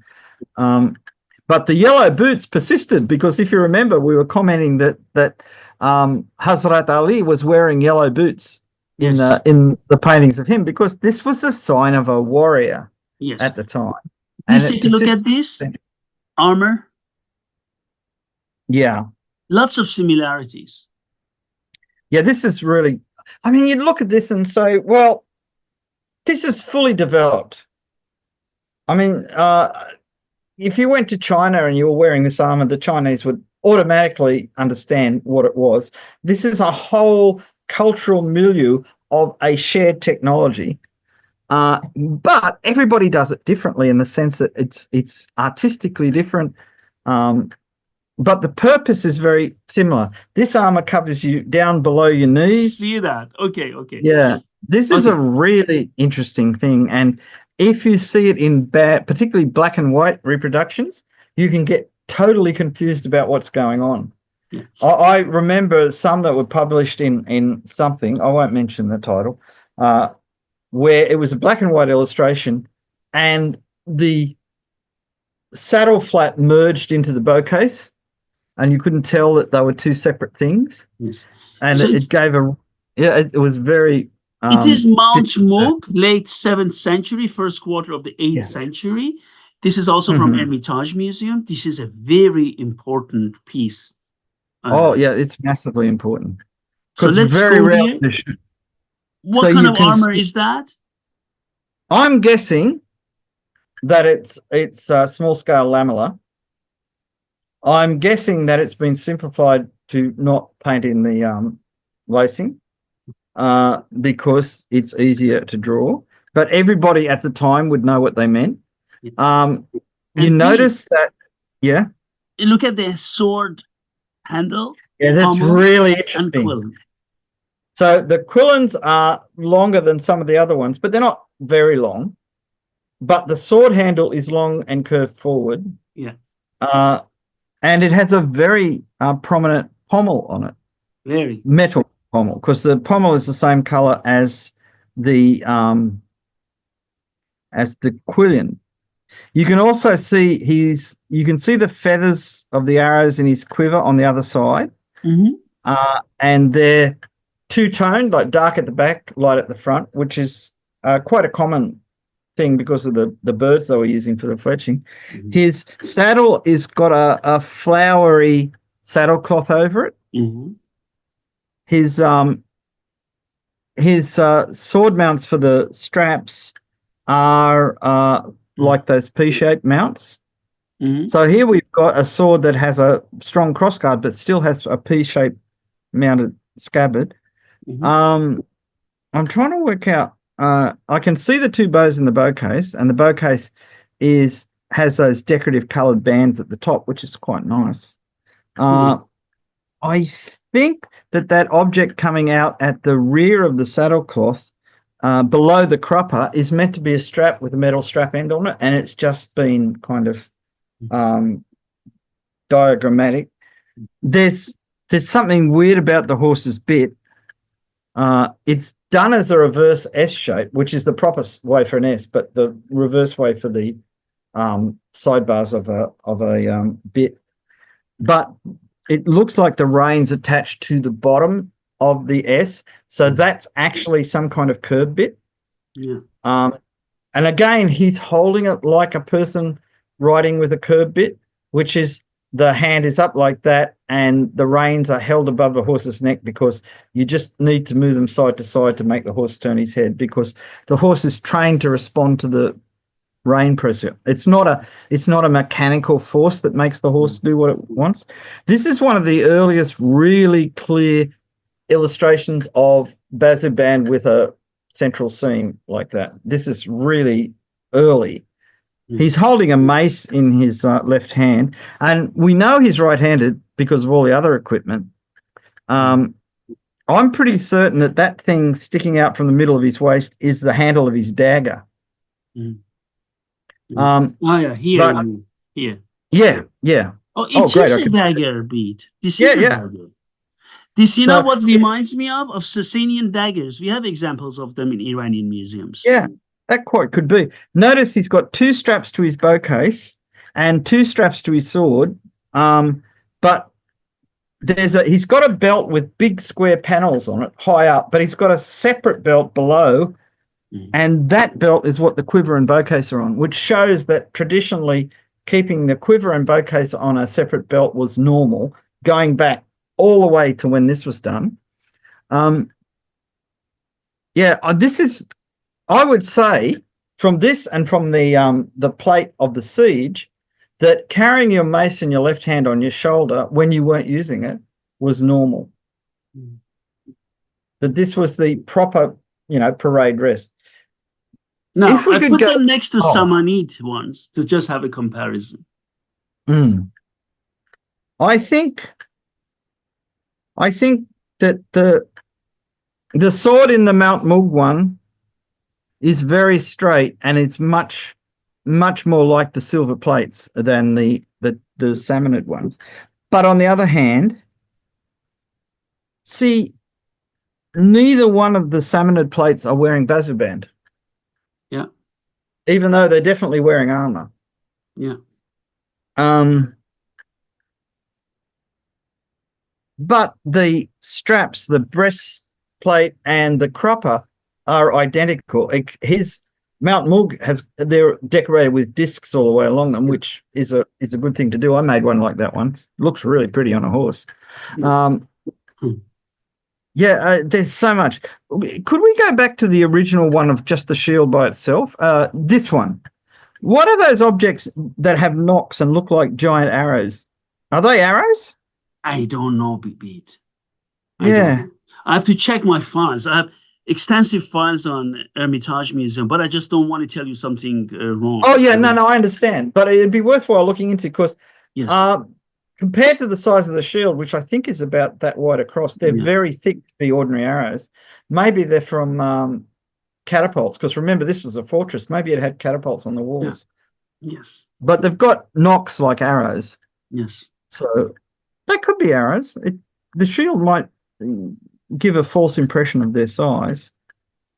[SPEAKER 2] But the yellow boots persisted because if you remember, we were commenting that Hazrat Ali was wearing yellow boots in the paintings of him because this was a sign of a warrior at the time.
[SPEAKER 1] Let's take a look at this armor.
[SPEAKER 2] Yeah.
[SPEAKER 1] Lots of similarities.
[SPEAKER 2] Yeah, this is really, I mean, you'd look at this and say, well, this is fully developed. I mean, if you went to China and you were wearing this armor, the Chinese would automatically understand what it was. This is a whole cultural milieu of a shared technology. But everybody does it differently in the sense that it's artistically different. But the purpose is very similar. This armor covers you down below your knees.
[SPEAKER 1] See that? Okay.
[SPEAKER 2] Yeah. This is a really interesting thing. And if you see it in particularly black and white reproductions, you can get totally confused about what's going on.
[SPEAKER 1] Yeah.
[SPEAKER 2] I remember some that were published in something, I won't mention the title, where it was a black and white illustration and the saddle flat merged into the bow case and you couldn't tell that they were two separate things.
[SPEAKER 1] Yes.
[SPEAKER 2] And so it gave it was very...
[SPEAKER 1] it is Mount Moog, late 7th century, first quarter of the 8th century. This is also from Hermitage Museum. This is a very important piece.
[SPEAKER 2] It's massively important.
[SPEAKER 1] So let's go here. What kind of armor is that?
[SPEAKER 2] I'm guessing that it's small scale lamellar. I'm guessing that it's been simplified to not paint in the lacing because it's easier to draw. But everybody at the time would know what they meant. You
[SPEAKER 1] And
[SPEAKER 2] notice that, yeah.
[SPEAKER 1] Look at the sword handle.
[SPEAKER 2] Yeah, that's really interesting.
[SPEAKER 1] And quillen.
[SPEAKER 2] So the quillins are longer than some of the other ones, but they're not very long. But the sword handle is long and curved forward.
[SPEAKER 1] Yeah.
[SPEAKER 2] And it has a very prominent pommel on it.
[SPEAKER 1] Very.
[SPEAKER 2] Metal pommel, because the pommel is the same color as the quillion. You can also see you can see the feathers of the arrows in his quiver on the other side. And they're two-toned, like dark at the back, light at the front, which is quite a common thing because of the birds they were using for the fletching. His saddle is got a flowery saddle cloth over it. His sword mounts for the straps are like those P-shaped mounts. So here we've got a sword that has a strong crossguard but still has a P-shaped mounted scabbard. I'm trying to work out. I can see the two bows in the bow case, and the bow case has those decorative coloured bands at the top, which is quite nice. I think that object coming out at the rear of the saddle cloth, below the crupper, is meant to be a strap with a metal strap end on it, and it's just been kind of diagrammatic. There's something weird about the horse's bit. It's done as a reverse S shape, which is the proper way for an S, but the reverse way for the sidebars of a bit. But it looks like the reins attached to the bottom of the S, so that's actually some kind of curb bit. And again, he's holding it like a person riding with a curb bit, which is the hand is up like that, and the reins are held above the horse's neck because you just need to move them side to side to make the horse turn his head, because the horse is trained to respond to the rein pressure. It's not a mechanical force that makes the horse do what it wants. This is one of the earliest really clear illustrations of Bazuband with a central seam like that. This is really early. He's holding a mace in his left hand, and we know he's right-handed because of all the other equipment. I'm pretty certain that thing sticking out from the middle of his waist is the handle of his dagger.
[SPEAKER 1] Here.
[SPEAKER 2] Yeah.
[SPEAKER 1] Oh, it is a dagger, Bede. This is a dagger. This, you know what reminds me of Sasanian daggers. We have examples of them in Iranian museums.
[SPEAKER 2] Yeah. That quite could be. Notice he's got two straps to his bow case and two straps to his sword, but he's got a belt with big square panels on it high up, but he's got a separate belt below, and that belt is what the quiver and bow case are on, which shows that traditionally keeping the quiver and bow case on a separate belt was normal, going back all the way to when this was done. This is... I would say from this and from the plate of the siege that carrying your mace in your left hand on your shoulder when you weren't using it was normal. That this was the proper, parade rest.
[SPEAKER 1] Now, I put them next to Samanid ones to just have a comparison.
[SPEAKER 2] I think that the sword in the Mount Moog one is very straight, and it's much more like the silver plates than the Samanid ones. But on the other hand, see, neither one of the Samanid plates are wearing Bazuband.
[SPEAKER 1] Yeah.
[SPEAKER 2] Even though they're definitely wearing armor.
[SPEAKER 1] Yeah.
[SPEAKER 2] But the straps, the breastplate, and the crupper are identical. His Mount Moog they're decorated with discs all the way along them, which is a good thing to do. I made one like that once. Looks really pretty on a horse. There's so much. Could we go back to the original one of just the shield by itself? This one. What are those objects that have nocks and look like giant arrows? Are they arrows?
[SPEAKER 1] I don't know, Bede. I don't
[SPEAKER 2] Yeah.
[SPEAKER 1] know. I have to check my files. I have extensive files on Hermitage Museum, but I just don't want to tell you something wrong.
[SPEAKER 2] Oh, yeah. No, I understand. But it'd be worthwhile looking into because
[SPEAKER 1] Yes.
[SPEAKER 2] compared to the size of the shield, which I think is about that wide across, they're very thick to be ordinary arrows. Maybe they're from catapults, because remember, this was a fortress. Maybe it had catapults on the walls.
[SPEAKER 1] Yeah. Yes.
[SPEAKER 2] But they've got nocks like arrows.
[SPEAKER 1] Yes.
[SPEAKER 2] So that could be arrows. The shield might give a false impression of their size.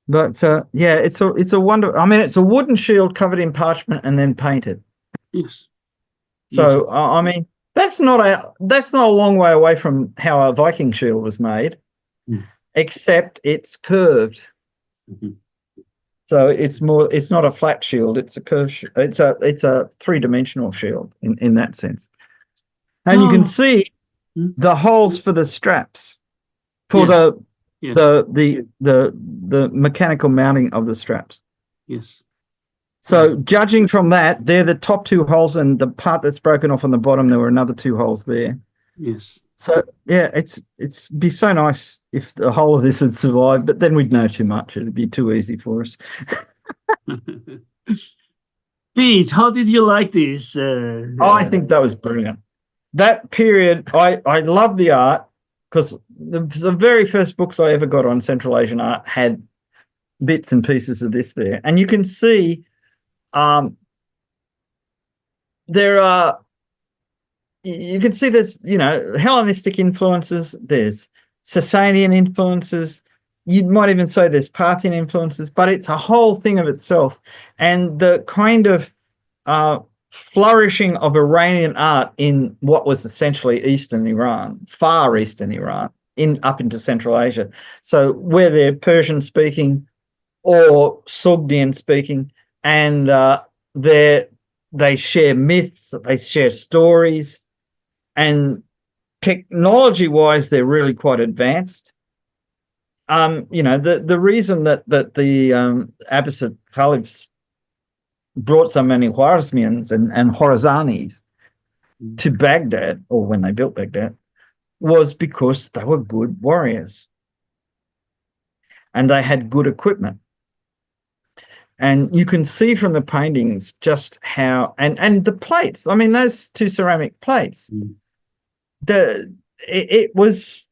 [SPEAKER 2] But yeah, it's a wonder. I mean, it's a wooden shield covered in parchment and then painted.
[SPEAKER 1] Yes.
[SPEAKER 2] So
[SPEAKER 1] Yes.
[SPEAKER 2] I mean, that's not a long way away from how a Viking shield was made, except it's curved.
[SPEAKER 1] Mm-hmm.
[SPEAKER 2] So it's not a flat shield, it's a curved it's a three-dimensional shield in that sense. And you can see the holes for the straps for the mechanical mounting of the straps.
[SPEAKER 1] Yes.
[SPEAKER 2] So judging from that, they're the top two holes, and the part that's broken off on the bottom, there were another two holes there.
[SPEAKER 1] Yes.
[SPEAKER 2] So yeah, it's be so nice if the whole of this had survived, but then we'd know too much. It'd be too easy for us.
[SPEAKER 1] Pete, how did you like this?
[SPEAKER 2] I think that was brilliant. That period, I love the art, because the very first books I ever got on Central Asian art had bits and pieces of this there, and you can see there's Hellenistic influences, there's Sasanian influences, you might even say there's Parthian influences, but it's a whole thing of itself. And the kind of flourishing of Iranian art in what was essentially Eastern Iran, Far Eastern Iran, up into Central Asia. So where they're Persian speaking or Sogdian speaking, and they share myths, they share stories, and technology-wise, they're really quite advanced. The reason that the Abbasid caliphs brought so many Khwarezmians and Khorazanis to Baghdad, or when they built Baghdad, was because they were good warriors and they had good equipment. And you can see from the paintings just how, and the plates, I mean, those two ceramic plates, it was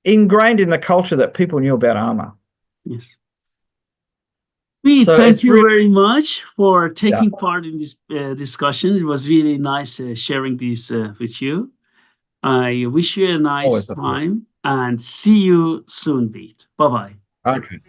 [SPEAKER 2] ingrained in the culture that people knew about armor.
[SPEAKER 1] Yes. Pete, so thank you very much for taking part in this discussion. It was really nice sharing this with you. I wish you a nice time and see you soon, Pete. Bye-bye.
[SPEAKER 2] Okay.